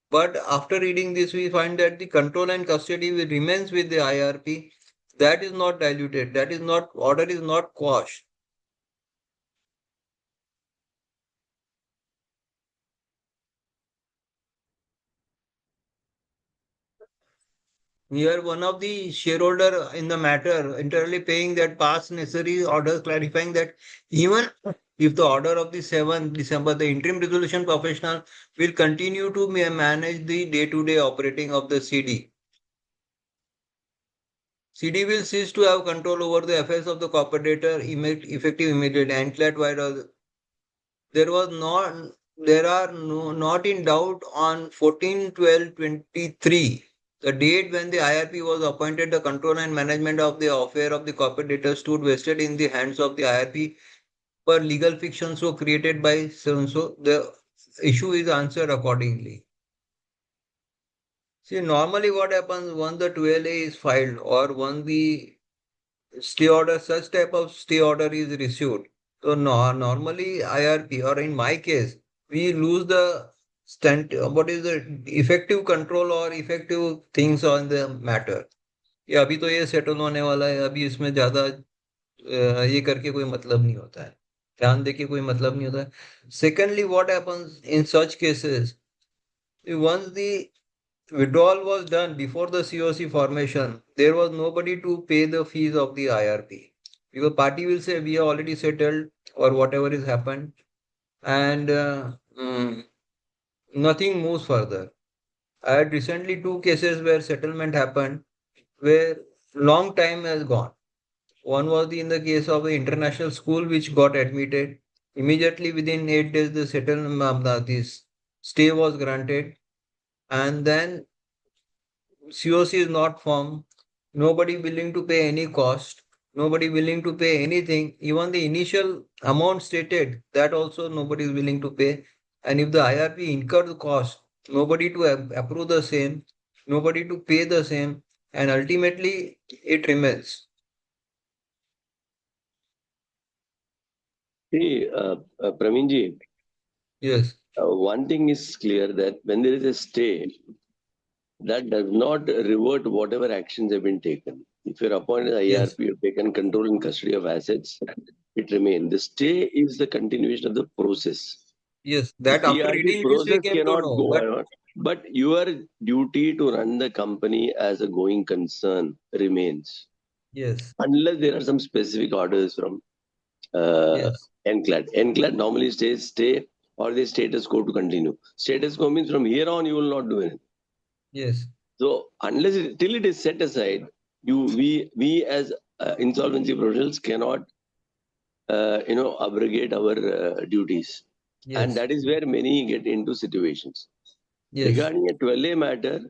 But after reading this, we find that the control and custody remains with the IRP. That is not diluted. That is not, order is not quashed. Here, one of the shareholder in the matter entirely paying that past necessary orders, clarifying that even if the order of the 7th December, the interim resolution professional will continue to manage the day-to-day operating of the CD. CD will cease to have control over the affairs of the corporator effective immediately. NCLAT there are not in doubt on 14/12/23. The date when the IRP was appointed, the control and management of the affair of the corporate debtor stood vested in the hands of the IRP per legal fiction so created by so the issue is answered accordingly. See, normally what happens once the 12A is filed or once the stay order, such type of stay order is received. So normally IRP or in my case, we lose the what is the effective control or effective things on the matter. कि अभी तो ये settle होने वाला है, अभी इसमें ज्यादा ये करके कोई मतलब नहीं होता है, ध्यान देके कोई मतलब नहीं होता है. Secondly, what happens in such cases, once the withdrawal was done before the COC formation, there was nobody to pay the fees of the IRP. Because party will say we have already settled or whatever is happened, and nothing moves further. I had recently two cases where settlement happened, where long time has gone. One was in the case of the international school which got admitted. Immediately within 8 days, the settlement, this stay was granted, and then COC is not formed. Nobody willing to pay any cost. Nobody willing to pay anything. Even the initial amount stated, that also nobody is willing to pay. And if the IRP incurred the cost, nobody to approve the same, nobody to pay the same, and ultimately it remains. See, Praminji, Yes, one thing is clear that when there is a stay, that does not revert whatever actions have been taken. If you're appointed as yes, IRP, you've taken control and custody of assets, it remains. The stay is the continuation of the process. yes. The That after CRP reading this we process came to cannot know. go But on. But your duty to run the company as a going concern remains. yes, Unless there are some specific orders from yes, NCLAT. NCLAT normally says stay or the status quo to continue. Status quo means from here on you will not do anything. yes, So till it is set aside, we as insolvency professionals cannot abrogate our duties, and yes, that is where many get into situations. yes. Regarding a 12A matter,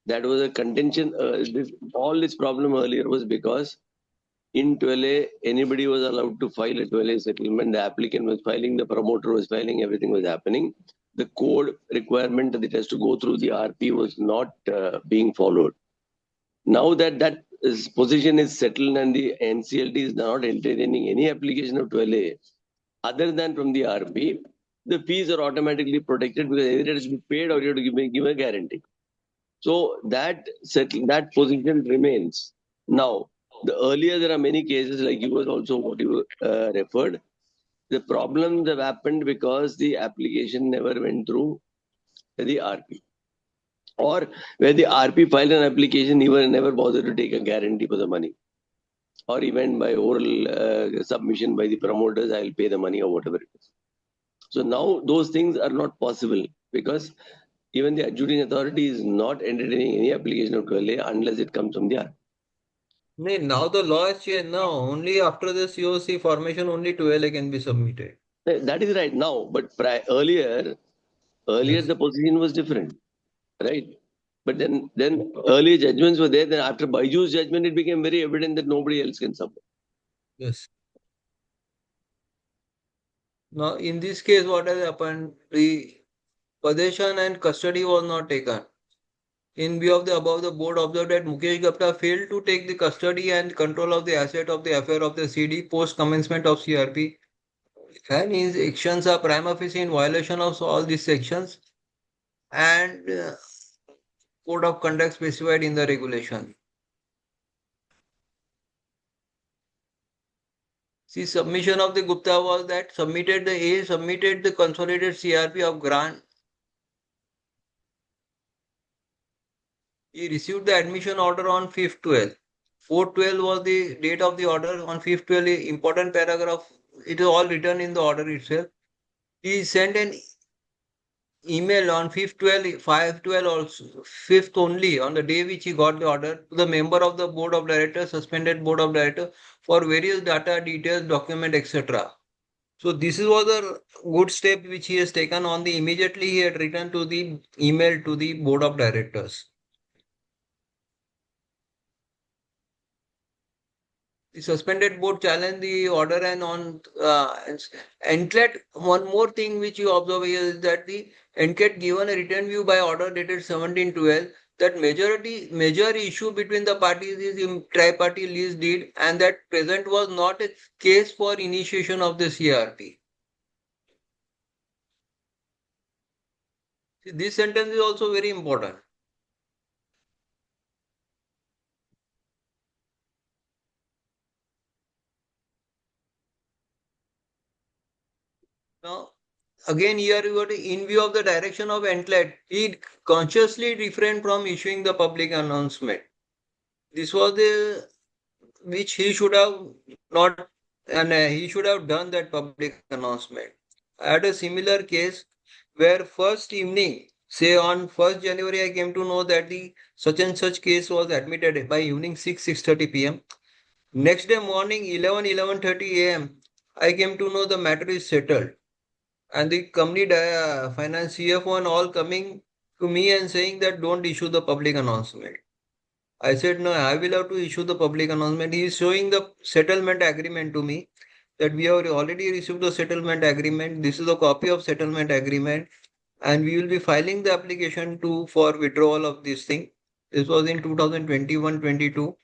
that was a contention. All this problem earlier was because in 12A, anybody was allowed to file a 12A settlement. The applicant was filing, the promoter was filing, everything was happening. The code requirement that it has to go through the RP was not being followed. Now that position is settled and the NCLT is not entertaining any application of 12A other than from the RP, the fees are automatically protected because either it has to be paid or you have to give a guarantee. So that position remains. Now, the earlier there are many cases like you was also what you referred. The problems have happened because the application never went through the RP, or where the RP filed an application, never bothered to take a guarantee for the money, or even by oral submission by the promoters, I'll pay the money or whatever it is. So now those things are not possible because even the adjudicating authority is not entertaining any application of 12A unless it comes from the RP. Now the law has changed. Now only after the COC formation, only 12A can be submitted. That is right now, but earlier Yes. the position was different, right? But then earlier judgments were there. Then after Baiju's judgment, it became very evident that nobody else can submit. Yes. Now in this case, what has happened? The possession and custody was not taken. In view of the above, the board observed that Mukesh Gupta failed to take the custody and control of the asset of the affair of the CD post commencement of CRP, and his actions are prima facie in violation of all these sections and code of conduct specified in the regulation. See, submission of the Gupta was that submitted the consolidated CRP of grant. He received the admission order on 5th 12. 4/12 was the date of the order. On 5th 12, important paragraph, it is all written in the order itself. He sent an email on 5th 12, 5/12 also, 5th only, on the day which he got the order, to the member of the board of directors, suspended board of directors, for various data, details, document, etc. So this was a good step which he has taken. On the immediately he had written to the email to the board of directors. The suspended board challenged the order, and on NCLAT, one more thing which you observe here is that the NCLAT given a written view by order dated 17/12 that major issue between the parties is in tri-party lease deed, and that present was not a case for initiation of the CRP. See, this sentence is also very important. Now, again, here you got in view of the direction of NCLAT, he consciously refrained from issuing the public announcement. This was the which he should have not and he should have done that public announcement. I had a similar case where first evening, say on 1st January, I came to know that the such and such case was admitted by evening 6:30 p.m. Next day morning 11:30 a.m. I came to know the matter is settled, and the company finance CFO and all coming to me and saying that don't issue the public announcement. I said no, I will have to issue the public announcement. He is showing the settlement agreement to me that we have already received the settlement agreement. This is a copy of settlement agreement, and we will be filing the application to for withdrawal of this thing. This was in 2021-22.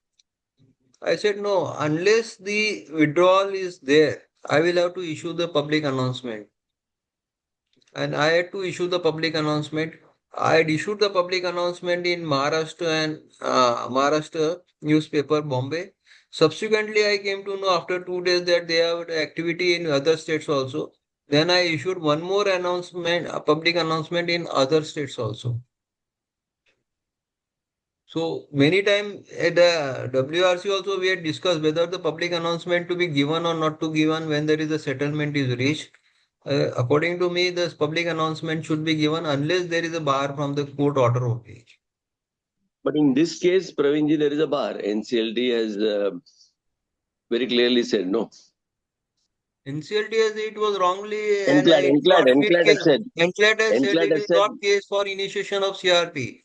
I said no, unless the withdrawal is there, I will have to issue the public announcement. And I had to issue the public announcement. I had issued the public announcement in Maharashtra and Maharashtra newspaper Bombay. Subsequently, I came to know after 2 days that they have activity in other states also. Then I issued one more announcement, a public announcement in other states also. So many times at the WRC also we had discussed whether the public announcement to be given or not to given when there is a settlement is reached. According to me, this public announcement should be given unless there is a bar from the court order only. But in this case, Pravinji, there is a bar. NCLT has very clearly said no. NCLT has it was wrongly and NCLAT, it's NCLAT, not fit NCLAT has case. said. NCLAT has said NCLAT it has is said. not case for initiation of CRP.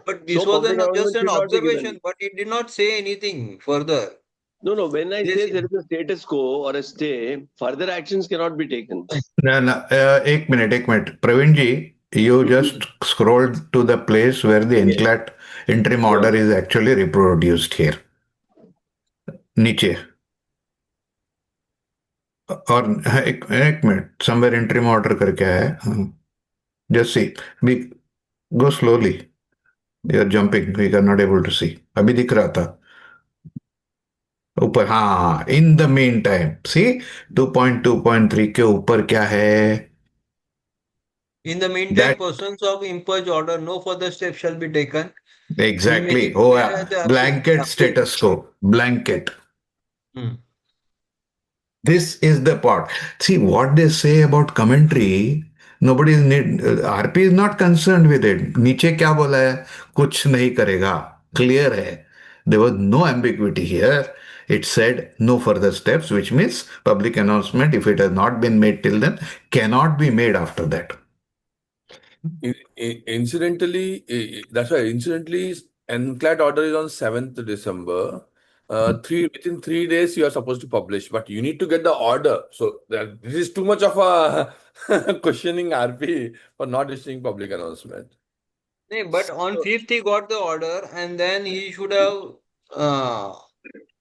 But this So was public just announcement an should not be given. observation, but it did not say anything further. No. When I They say say- there is a status quo or a stay, further actions cannot be taken. No. एक minute. Praveen ji, you just scrolled to the place where the NCLAT interim order is actually reproduced here. नीचे. और एक minute, somewhere interim order करके है. Just see. Go slowly. You are jumping. We are not able to see. अभी दिख रहा था. ऊपर, हाँ, इन द मीन टाइम सी 2.2.3 के ऊपर क्या है? In the meantime, That persons of impurge order, no further steps shall be taken. exactly. Remaining Oh, where the blanket status quo. Blanket. This is the part. See what they say about commentary. Nobody is need. RP is not concerned with it. नीचे क्या बोला है? कुछ नहीं करेगा. Clear है. There was no ambiguity here. It said no further steps, which means public announcement, if it has not been made till then, cannot be made after that. Incidentally, that's why incidentally, NCLAT order is on 7th December. Within 3 days you are supposed to publish, but you need to get the order. So this is too much of a questioning RP for not issuing public announcement. But on 5th he got the order and then he should have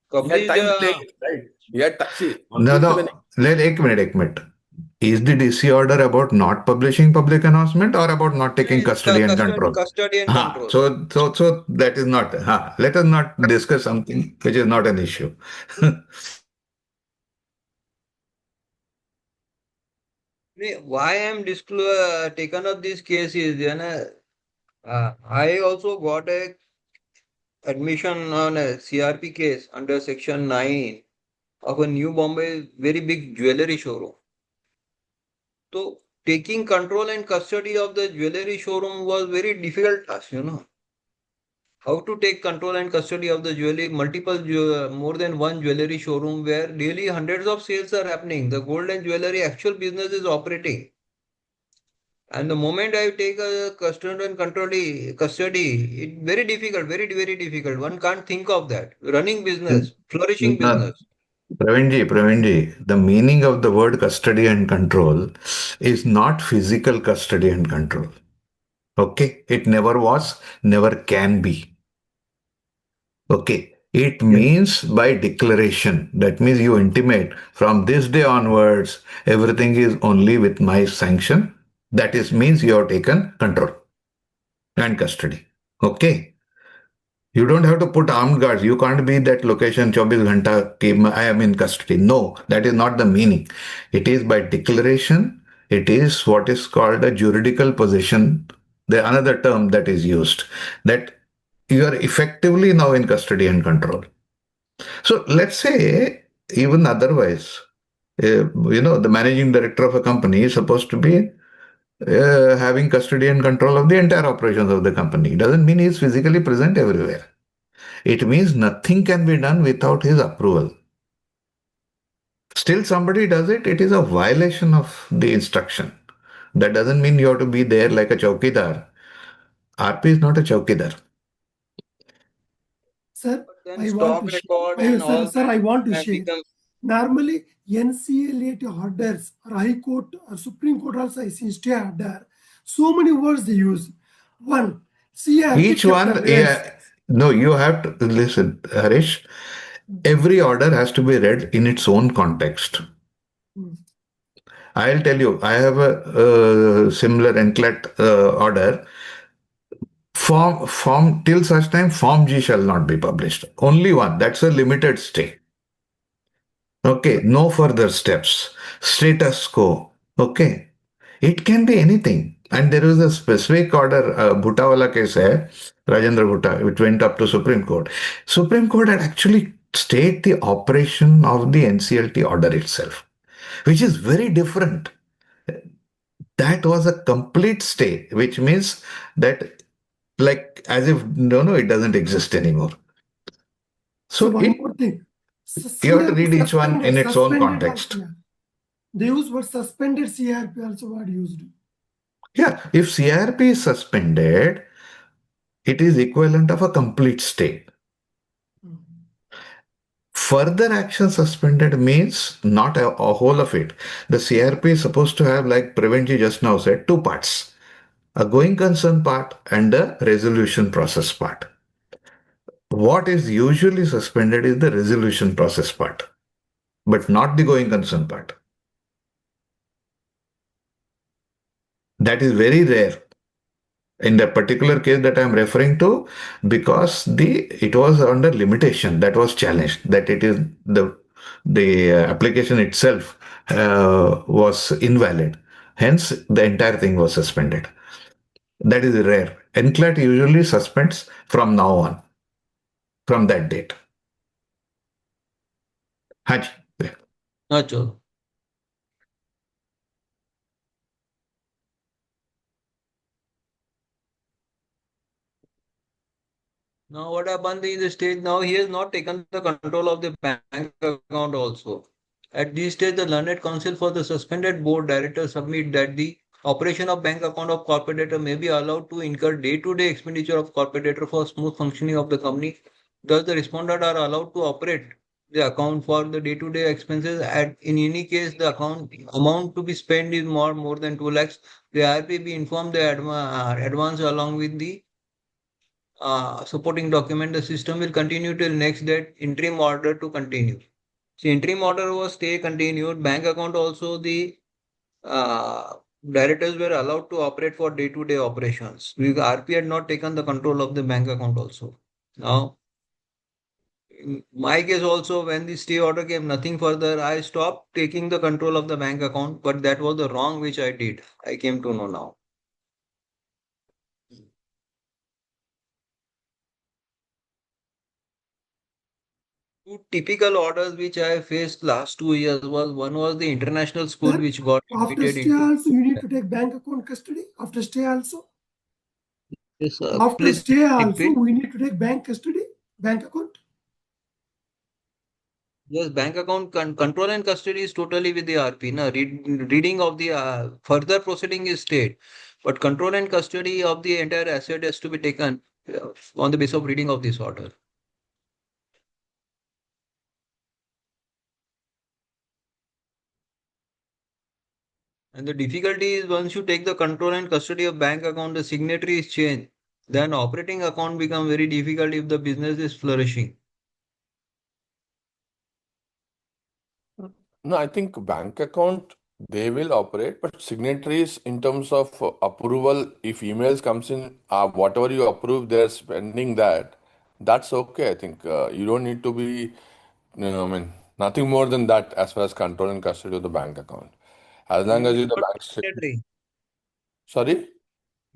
He had published time to take it, right? He had see, on No, 5th when no. एक minute. Is the DC order about not publishing public announcement or about not taking custody and control? Custody and control. So that is not. Let us not discuss something which is not an issue. Why I am taken up this case is, I also got a admission on a CRP case under Section 9 of a New Bombay very big jewelry showroom. So taking control and custody of the jewelry showroom was very difficult task, How to take control and custody of the jewelry, more than one jewelry showroom where daily hundreds of sales are happening. The gold and jewelry actual business is operating. And the moment I take a custody and custody, it's very difficult, very, very difficult. One can't think of that. Running business, flourishing business. Praveen ji, the meaning of the word custody and control is not physical custody and control. Okay? It never was, never can be. Okay? It means by declaration. That means you intimate from this day onwards, everything is only with my sanction. That is means you have taken control and custody. Okay? You don't have to put armed guards. You can't be that location 24 ghanta I am in custody. No, that is not the meaning. It is by declaration. It is what is called a juridical possession. The another term that is used, that you are effectively now in custody and control. So let's say even otherwise, the managing director of a company is supposed to be having custody and control of the entire operations of the company. It doesn't mean he's physically present everywhere. It means nothing can be done without his approval. Still somebody does it, it is a violation of the instruction. That doesn't mean you have to be there like a chowkidar. RP is not a chowkidar. Sir, Then I want stock to record and sir, all sir, that I want to have share. become. Normally, NCLAT orders or High Court or Supreme Court also I see stay order. So many words they use. One, CRP Each kept one, arrest. no, you have to listen, Harish. Every order has to be read in its own context. I'll tell you, I have a similar NCLAT order. Form till such time, Form G shall not be published. Only one. That's a limited stay. Okay, no further steps. Status quo. Okay, it can be anything. And there is a specific order, Bhuttawala case hai, Rajendra Bhutta, which went up to Supreme Court. Supreme Court had actually stayed the operation of the NCLT order itself, which is very different. That was a complete stay, which means that, like, as if no, it doesn't exist anymore. So So one more thing. you have to read each one Suspended, in its own suspended context. also, yeah. They use what suspended CRP also what used. Yeah, if CRP is suspended, it is equivalent of a complete stay. Further action suspended means not a whole of it. The CRP is supposed to have, like Prevenji just now said, two parts: a going concern part and a resolution process part. What is usually suspended is the resolution process part, but not the going concern part. That is very rare in the particular case that I am referring to, because it was under limitation that was challenged, that it is the application itself was invalid. Hence, the entire thing was suspended. That is rare. NCLAT usually suspends from now on, from that date. Haji. Achha. Now what happened in the stage, now he has not taken the control of the bank account also. At this stage, the learned counsel for the suspended board director submit that the operation of bank account of corporator may be allowed to incur day-to-day expenditure of corporator for smooth functioning of the company. Thus, the respondent are allowed to operate the account for the day-to-day expenses. In any case, the account amount to be spent is more than 2 lakhs. The RP be informed the advance along with the supporting document. The system will continue till next date. Interim order to continue. So interim order was stay continued. Bank account also the directors were allowed to operate for day-to-day operations. RP had not taken the control of the bank account also. Now, in my case also, when the stay order came, nothing further, I stopped taking the control of the bank account, but that was the wrong which I did. I came to know now. Two typical orders which I faced last 2 years was, one was the international school Sir, which got after admitted stay into. also you need to take bank account custody. After stay also. Yes, After please stay also repeat. we need to take bank custody, bank account. Yes, bank account control and custody is totally with the RP. Na? Reading of the further proceeding is state, but control and custody of the entire asset has to be taken on the basis of reading of this order. And the difficulty is, once you take the control and custody of bank account, the signatory is changed. Then operating account become very difficult if the business is flourishing. No, I think bank account they will operate, but signatories in terms of approval, if emails comes in, whatever you approve, they're spending that. That's okay. I think you don't need to be, I mean, nothing more than that as far as control and custody of the bank account. As You long as need you the not to bank be statement. signatory. Sorry,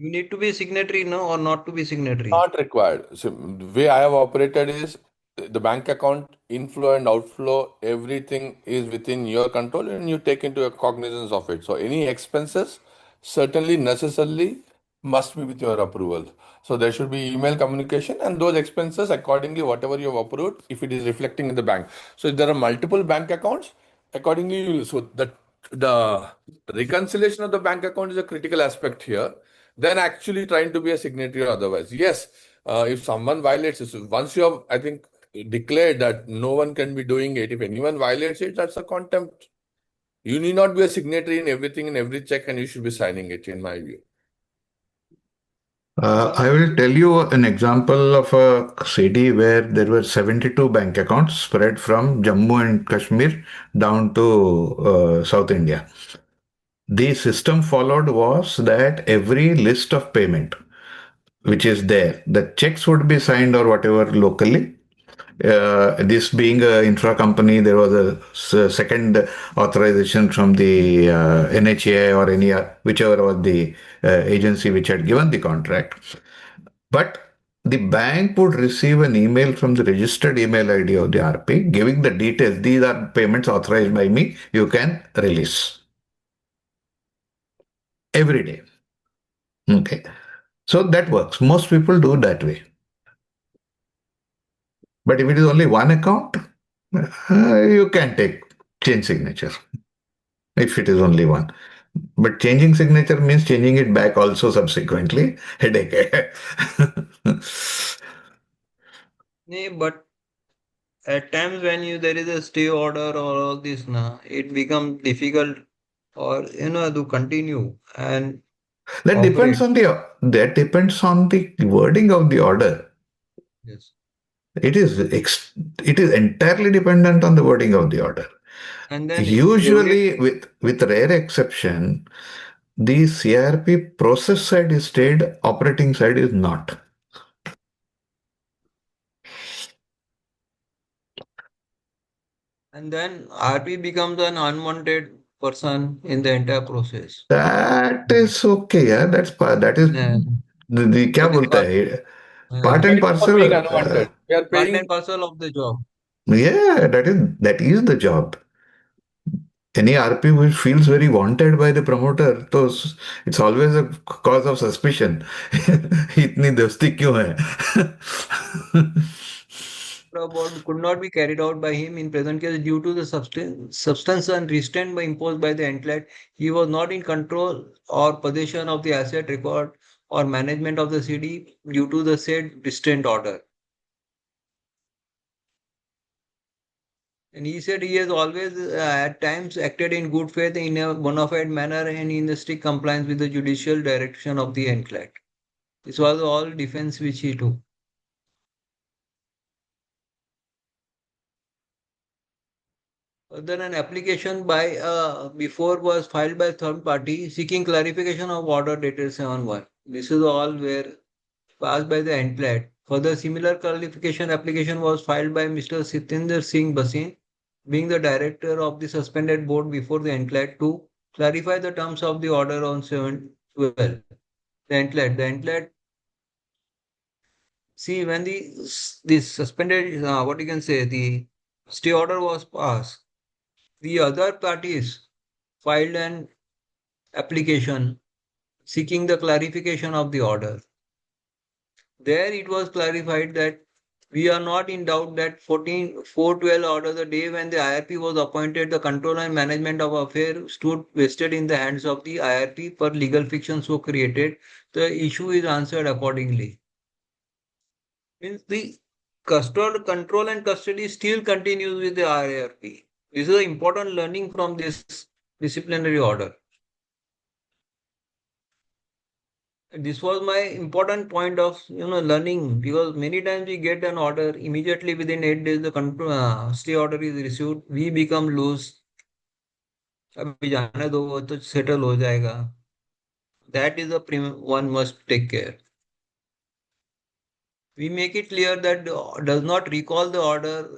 You need to be signatory, no, or not to be signatory. not required. So the way I have operated is the bank account inflow and outflow, everything is within your control and you take into a cognizance of it. So any expenses certainly necessarily must be with your approval. So there should be email communication and those expenses accordingly, whatever you have approved, if it is reflecting in the bank. So if there are multiple bank accounts, accordingly, so that the reconciliation of the bank account is a critical aspect here. Then actually trying to be a signatory or otherwise. Yes, if someone violates this, once you have, I think, declared that no one can be doing it, if anyone violates it, that's a contempt. You need not be a signatory in everything, in every check, and you should be signing it, in my view. I will tell you an example of a city where there were 72 bank accounts spread from Jammu and Kashmir down to South India. The system followed was that every list of payment which is there, the checks would be signed or whatever locally. This being an infra company, there was a second authorization from the NHA or any whichever was the agency which had given the contract. But the bank would receive an email from the registered email ID of the RP giving the details. These are payments authorized by me. You can release every day. Okay. So that works. Most people do that way. But if it is only one account, you can change signature if it is only one. But changing signature means changing it back also subsequently. Headache. Nee, but at times when there is a stay order or all this, it becomes difficult or to continue and That operate. depends on the wording of the order. Yes. It is entirely dependent on the wording of the order. And then Usually, with rare exception, the CRP process side is stayed, operating side is not. and then RP becomes an unwanted person in the entire process. That is okay, yeah. That is Yeah. the क्या That is बोलता है part and Paid for parcel. being unwanted. We are part paying. and parcel of the job. Yeah, that is the job. Any RP which feels very wanted by the promoter, so it's always a cause of suspicion. इतनी दोस्ती क्यों है? About could not be carried out by him in present case due to the substance and restraint imposed by the entlet. He was not in control or possession of the asset record or management of the CD due to the said restraint order. And he said he has always at times acted in good faith in a bona fide manner and in the strict compliance with the judicial direction of the entlet. This was all defense which he took. Then an application by before was filed by third party seeking clarification of order dated 7/1. This is all where passed by the entlet. Further, similar clarification application was filed by Mr. Sitinder Singh Basin, being the director of the suspended board before the entlet to clarify the terms of the order on 7/12. The entlet. See, when the suspended, what you can say, the stay order was passed, the other parties filed an application seeking the clarification of the order. There it was clarified that we are not in doubt that 14/4/12 order, the day when the IRP was appointed, the control and management of affairs stood vested in the hands of the IRP per legal fiction so created. The issue is answered accordingly. Means the control and custody still continues with the IRP. This is an important learning from this disciplinary order. This was my important point of learning, because many times we get an order immediately within 8 days the stay order is received, we become loose. अभी जाने दो वो तो settle हो जाएगा. That is the one must take care. We make it clear that does not recall the order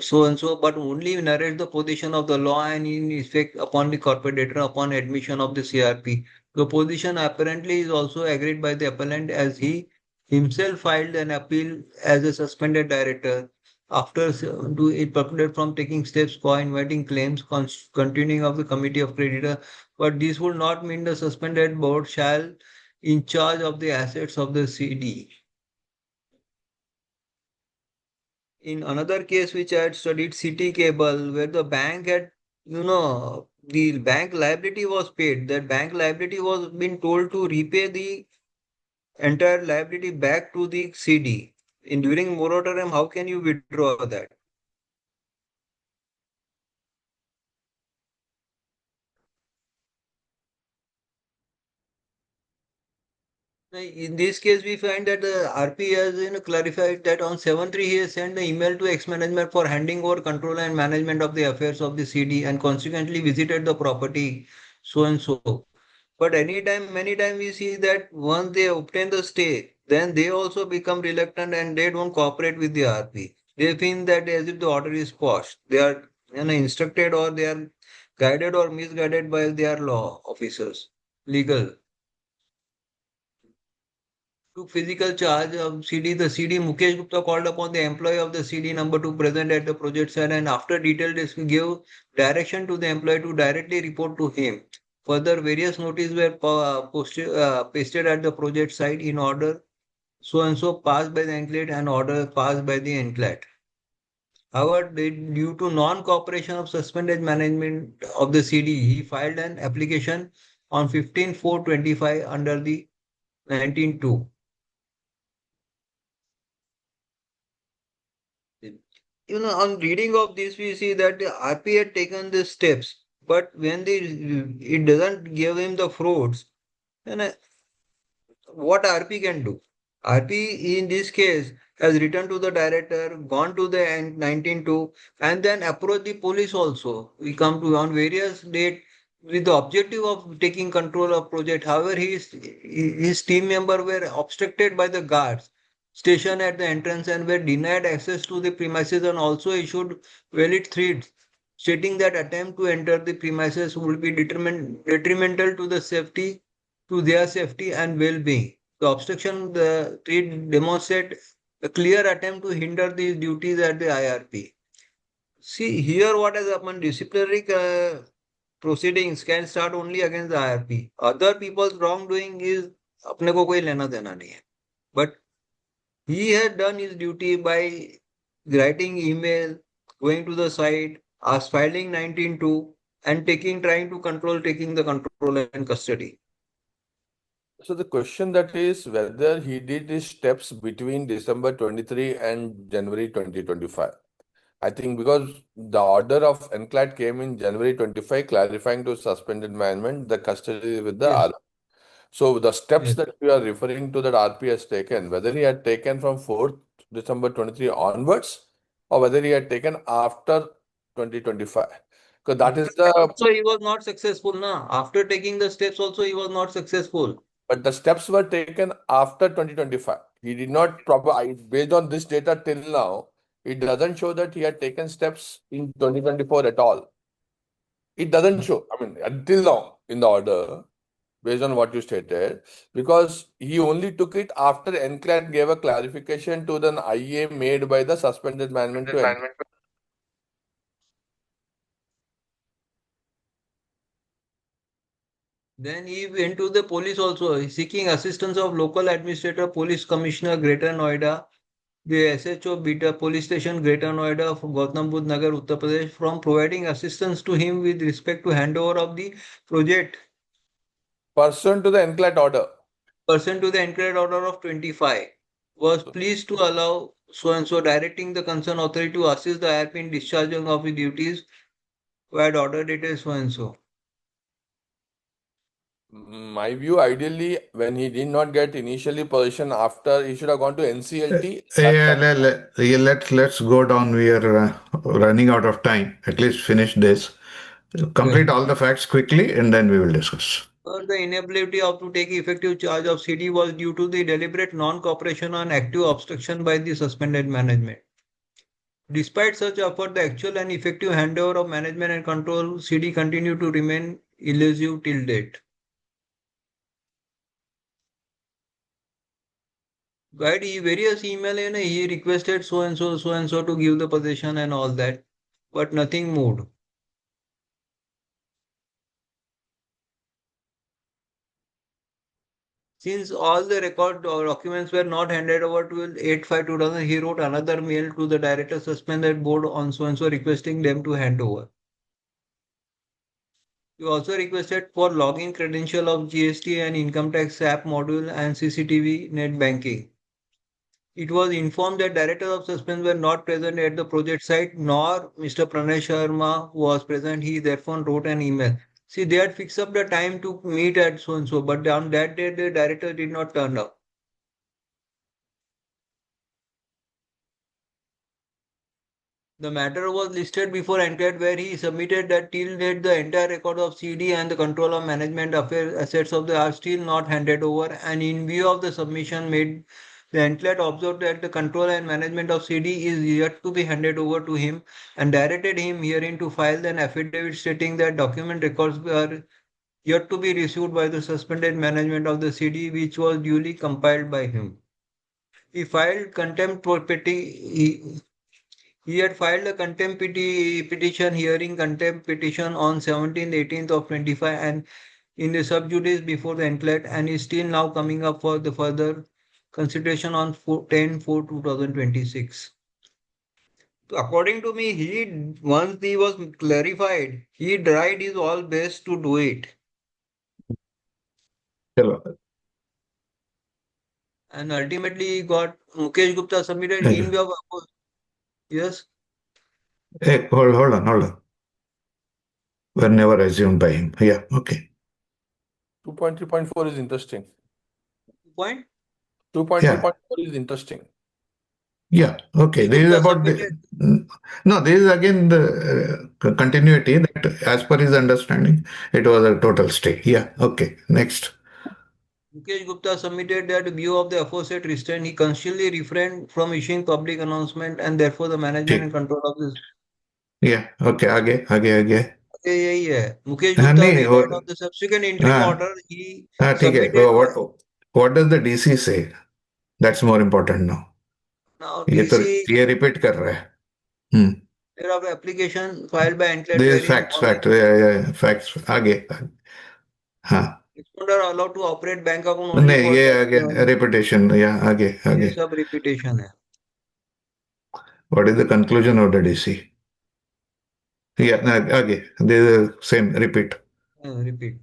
so and so, but only narrates the position of the law and in effect upon the corporate debtor upon admission of the CRP. The position apparently is also agreed by the appellant as he himself filed an appeal as a suspended director after do it precluded from taking steps for inviting claims continuing of the committee of creditor, but this would not mean the suspended board shall in charge of the assets of the CD. In another case which I had studied, CT Cable, where the bank had, the bank liability was paid. That bank liability was been told to repay the entire liability back to the CD. In during moratorium, how can you withdraw that? In this case, we find that the RP has clarified that on 7/3 he has sent the email to ex-management for handing over control and management of the affairs of the CD and consequently visited the property so and so. But many times we see that once they obtain the stay, then they also become reluctant and they don't cooperate with the RP. They feel that as if the order is quashed. They are instructed or they are guided or misguided by their law officers, legal. Took physical charge of CD. The CD Mukesh Gupta called upon the employee of the CD number 2 present at the project site and after detailed gave direction to the employee to directly report to him. Further, various notices were pasted at the project site in order so and so passed by the enclave and order passed by the enclave. However, due to non-cooperation of suspended management of the CD, he filed an application on 15/4/25 under the 19(2). On reading of this, we see that the RP had taken the steps, but when it doesn't give him the fruits, then what RP can do? RP in this case has written to the director, gone to the 19(2), and then approached the police also. We come to on various date with the objective of taking control of project. However, his team member were obstructed by the guards stationed at the entrance and were denied access to the premises and also issued valid threats stating that attempt to enter the premises would be detrimental to their safety and well-being. The obstruction the threat demonstrate a clear attempt to hinder these duties at the IRP. See here what has happened. Disciplinary proceedings can start only against the IRP. Other people's wrongdoing is अपने को कोई लेना देना नहीं है. But he had done his duty by writing email, going to the site, filing 19(2), and trying to taking the control and custody. So the question that is whether he did his steps between December 23 and January 2025. I think because the order of NCLAT came in January 25, clarifying to suspended management the custody with the Yes. RP. So the steps Yes. that you are referring to that RP has taken, whether he had taken from 4th December 23 onwards or whether he had taken after 2025. Because that is the So he was not successful now. After taking the steps also he was not successful. But the steps were taken after 2025. He did not based on this data till now, it doesn't show that he had taken steps in 2024 at all. It doesn't show, I mean, until now in the order, based on what you stated, because he only took it after NCLAT gave a clarification to the IA made by the suspended management to NCLAT. Then he went to the police also, seeking assistance of local administrator, police commissioner, Greater Noida, the SHO Beta Police Station, Greater Noida of Gautam Budh Nagar, Uttar Pradesh, from providing assistance to him with respect to handover of the project. Pursuant to the NCLAT order. Pursuant to the NCLAT order of 25, was pleased to allow so and so, directing the concerned authority to assist the IRP in discharging of the duties who had ordered it as so and so. My view, ideally, when he did not get initially position after, he should have gone to NCLT. Let's go down. We are running out of time. At least finish this. Complete all the facts quickly and then we will discuss. The inability of to take effective charge of CD was due to the deliberate non-cooperation and active obstruction by the suspended management. Despite such effort, the actual and effective handover of management and control CD continued to remain elusive till date. Guide various email and he requested so and so to give the possession and all that, but nothing moved. Since all the record or documents were not handed over to 8/5/2000, he wrote another mail to the director suspended board on so and so requesting them to hand over. He also requested for login credential of GST and income tax app module and CCTV net banking. It was informed that directors of suspense were not present at the project site, nor Mr. Pranay Sharma was present. He therefore wrote an email. See, they had fixed up the time to meet at so and so, but on that day the director did not turn up. The matter was listed before NCLAT where he submitted that till date the entire record of CD and the control of management affairs assets of the are still not handed over, and in view of the submission made, the NCLAT observed that the control and management of CD is yet to be handed over to him and directed him herein to file an affidavit stating that document records are yet to be received by the suspended management of the CD, which was duly compiled by him. He filed contempt for petty. He had filed a contempt petition hearing contempt petition on 17th, 18th of 25 and in the sub judice before the NCLAT and is still now coming up for the further consideration on 10/4/2026. According to me, once he was clarified, he tried his all best to do it. Hello. And ultimately he got Mukesh Gupta submitted in view of yes. Hey, hold on. Were never assumed by him. Yeah, okay. 2.3.4 is interesting. Point? 2.3.4 is interesting. Yeah, okay. This is about the. No, this is again the continuity that, as per his understanding, it was a total stay. Yeah, okay. Next. Mukesh Gupta submitted that view of the aforesaid restraint, he consciously refrained from issuing public announcement and therefore the management and control of this. Yeah, okay. आगे. Okay, यही है. Mukesh Gupta relied on the subsequent interim order. He ठीक है. submitted. What does the DC say? That's more important now. Now ये तो DC ये repeat कर रहा है. there of application filed by NCLAT This is wherein facts. Yeah, facts. आगे. हाँ. respondents are allowed to operate bank account only नहीं for ये that. आगे repetition. Yeah, आगे. ये सब repetition है. What is the conclusion of the DC? Yeah, आगे. This is the same. Repeat. Repeat.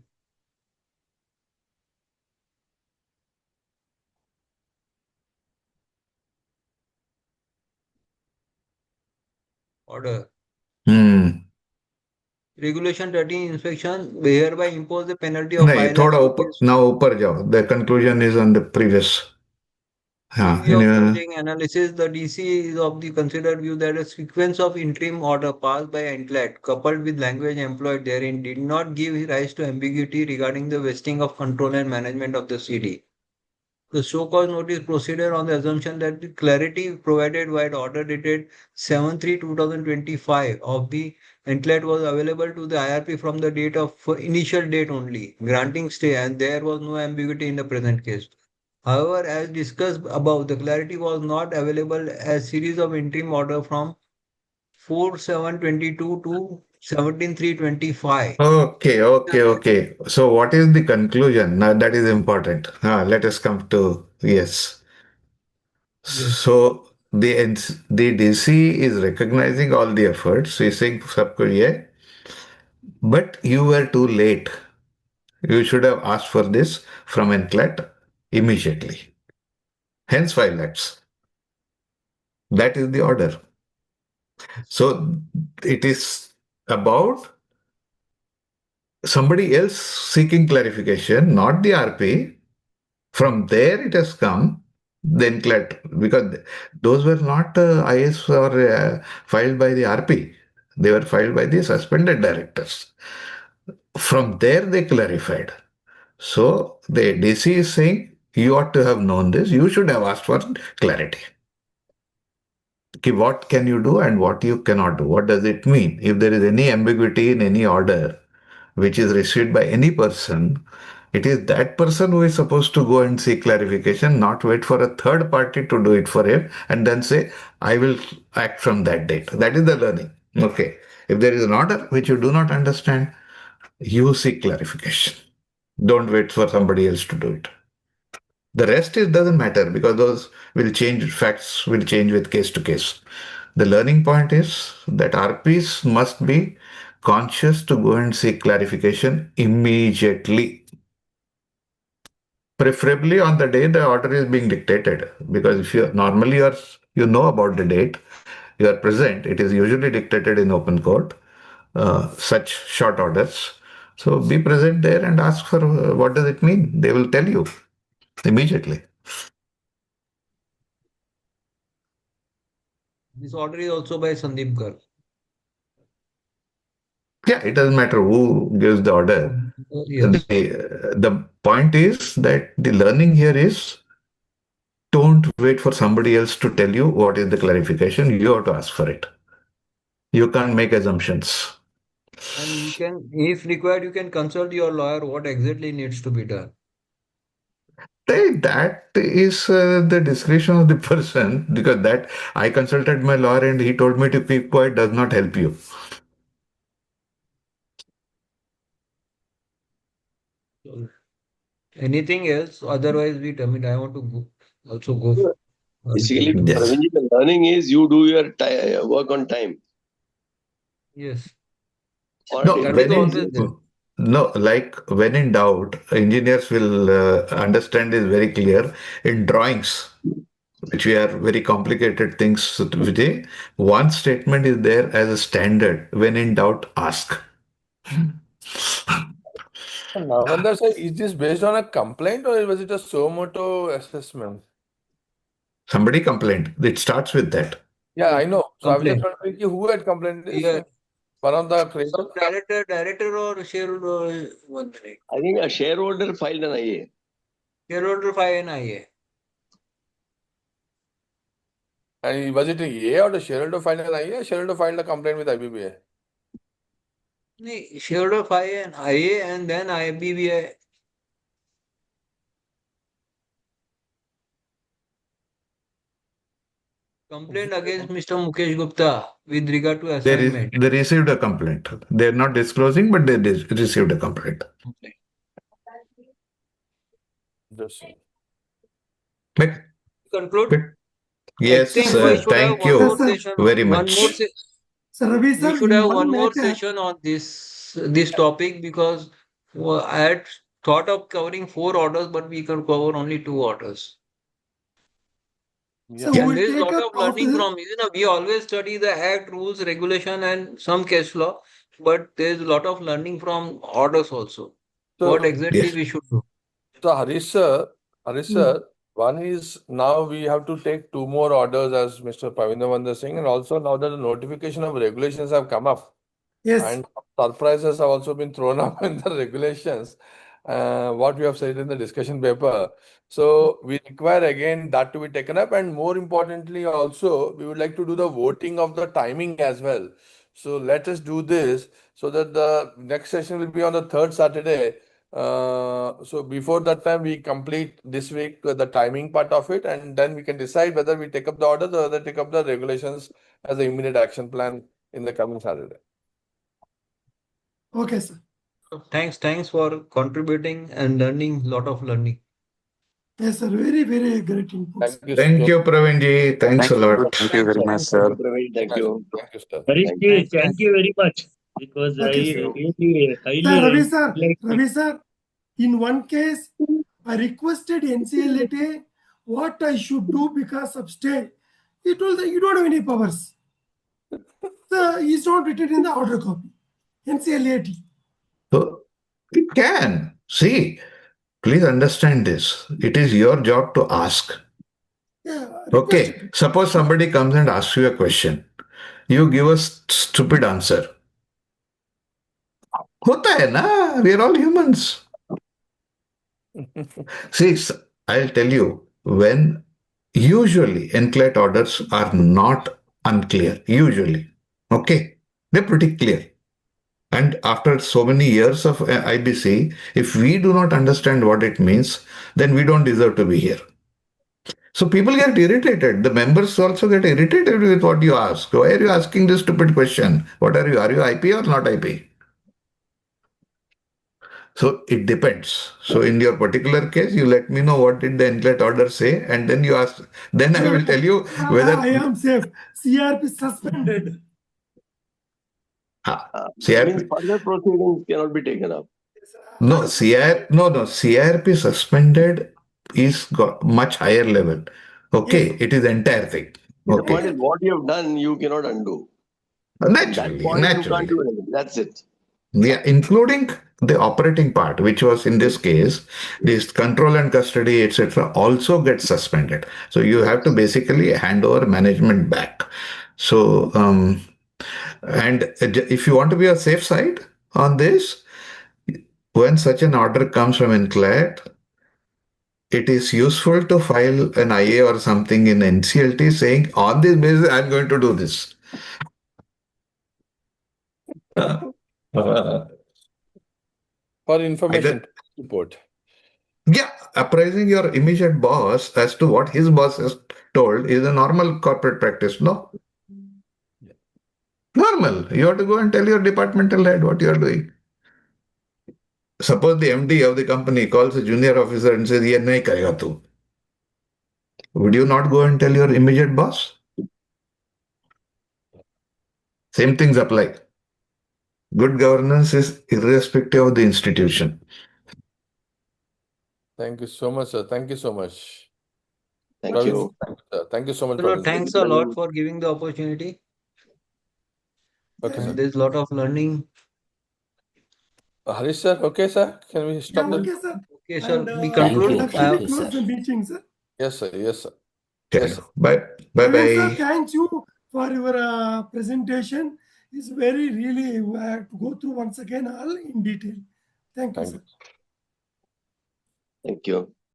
Order. Regulation 13 inspection hereby impose the penalty of नहीं 5 थोड़ा lakhs ऊपर rupees. now ऊपर जाओ. The conclusion is on the previous. In view of following analysis, the DC is of the considered view that a sequence of interim order passed by NCLAT coupled with language employed therein did not give rise to ambiguity regarding the vesting of control and management of the CD. The show-cause notice proceeded on the assumption that the clarity provided by the order dated 7/3/2025 of the NCLAT was available to the IRP from the date of initial date only, granting stay, and there was no ambiguity in the present case. However, as discussed above, the clarity was not available as series of interim order from 4/7/22 to 17/3/25. Okay. So what is the conclusion? Now that is important. Let us come to yes. So the DC is recognizing all the efforts. He's saying सबको ये, but you were too late. You should have asked for this from NCLAT immediately. Hence 5 lakhs. That is the order. So it is about somebody else seeking clarification, not the RP. From there it has come, the NCLAT, because those were not IS or filed by the RP. They were filed by the suspended directors. From there they clarified. So the DC is saying, you ought to have known this. You should have asked for clarity. Okay, what can you do and what you cannot do? What does it mean? If there is any ambiguity in any order which is received by any person, It is that person who is supposed to go and seek clarification, not wait for a third party to do it for him and then say, I will act from that date. That is the learning. Okay. If there is an order which you do not understand, you seek clarification. Don't wait for somebody else to do it. The rest is doesn't matter because those will change, facts will change with case to case. The learning point is that RPs must be conscious to go and seek clarification immediately, preferably on the day the order is being dictated. Because if you normally are, you know about the date, you are present, it is usually dictated in open court, such short orders. So be present there and ask for what does it mean. They will tell you immediately. This order is also by Sandeep Garg. Yeah, it doesn't matter who gives the order. Yes. The point is that the learning here is don't wait for somebody else to tell you what is the clarification. You have to ask for it. You can't make assumptions. And you can, if required, you can consult your lawyer what exactly needs to be done. That is the discretion of the person because that I consulted my lawyer and he told me to keep quiet does not help you. So, anything else? Otherwise, I want to also go. Basically, Yes. Praveen, the learning is you do your work on time. Yes. Or No, That is when always in there. no, like when in doubt, engineers will understand is very clear in drawings, which we are very complicated things, Vijay. One statement is there as a standard. When in doubt, ask. Navanda sir, is this based on a complaint or was it a Somoto assessment? Somebody complained. It starts with that. Yeah, I know. So I was just Complaint. wondering who had complained this? Yeah. One of the Some creators? director or shareholder. 1 minute. I think a shareholder filed an IA. Shareholder file and IA. And was it a EA or the shareholder filed an IA? Shareholder filed a complaint with IBBA. Shareholder file and IA and then IBBI. Complaint against Mr. Mukesh Gupta with regard to assignment. They received a complaint. They're not disclosing, but they received a complaint. Just But, Conclude. but I yes, think we should have thank one Yes, more you sir. session. very One more. much. So Ravi We sir, should in have one one more matter, session on this topic because I had thought of covering 4 orders, but we can cover only 2 orders. so yeah. And we'll there is a take lot up of after learning this. from. We always study the act, rules, regulation, and some case law, but there is a lot of learning from orders also. What So, exactly Yes. we should do? so Harish Hmm. sir, one is now we have to take 2 more orders as Mr. Pavindra Singh, and also now that the notification of regulations have come up. Yes. And surprises have also been thrown up in the regulations, what we have said in the discussion paper. So we require again that to be taken up, and more importantly, also we would like to do the voting of the timing as well. So let us do this so that the next session will be on the third Saturday. So before that time, we complete this week the timing part of it, and then we can decide whether we take up the orders or whether take up the regulations as the immediate action plan in the coming Saturday. Okay, sir. Thanks for contributing and learning. Lot of learning. Yes, sir. Very, very great input. Thank you. Thank you, Pravinji. Thanks a lot. Thank you very much, Thank sir. you, Praveen. Thank you. Thank you, sir. Harish Thank ji, you. thank you very much because I Okay, sir. really Sir, highly like Ravi sir, in one case, I requested NCLAT what I should do because of stay. He told that you don't have any powers. So it's not written in the order copy. NCLAT. So it can. See, please understand this. It is your job to ask. Yeah, Okay. requested. Suppose somebody comes and asks you a question. You give a stupid answer. होता है ना? We are all humans. See, I'll tell you, when usually NCLAT orders are not unclear, usually. Okay. They're pretty clear. And after so many years of IBC, if we do not understand what it means, then we don't deserve to be here. So people get irritated. The members also get irritated with what you ask. Why are you asking this stupid question? What are you? Are you IP or not IP? So it depends. So in your particular case, you let me know what did the NCLET order say, and then you ask. Then I will tell you whether I am safe. CRP suspended. Means CRP. further proceedings cannot be taken up. No, CRP suspended is got much higher level. Okay, Yes. it is entire thing. The point Okay, is, what you have done, you cannot undo. At that naturally, point, you can't naturally. do anything. That's it. Yeah, including the operating part, which was in this case, this control and custody, etc., also gets suspended. So you have to basically hand over management back. So, and if you want to be a safe side on this, when such an order comes from NCLAT, it is useful to file an IA or something in NCLT saying, on this basis, I'm going to do this. For information Either, report. yeah, apprising your immediate boss as to what his boss has told is a normal corporate practice, no? Normal. You have to go and tell your departmental head what you are doing. Suppose the MD of the company calls a junior officer and says, "Ye nahi karega tu." Would you not go and tell your immediate boss? Same things apply. Good governance is irrespective of the institution. Thank you so much, sir. Thank you so much. Thank Ravi, you. thank you so much for Chalo, this. thanks a lot for giving the opportunity. Okay, sir. There's a lot of learning. Harish, sir. Okay, sir. Can we stop Yeah, the? okay, sir. Okay, sir. And We Thank conclude. you. can Thank officially you, close sir. the meeting, sir. Yes, sir. Yes, sir. Okay. Yes, sir. Bye. Bye. Again, sir, Bye. thanks you for your presentation. It's very really we have to go through once again all in detail. Thank you, Thank sir. you. Thank you.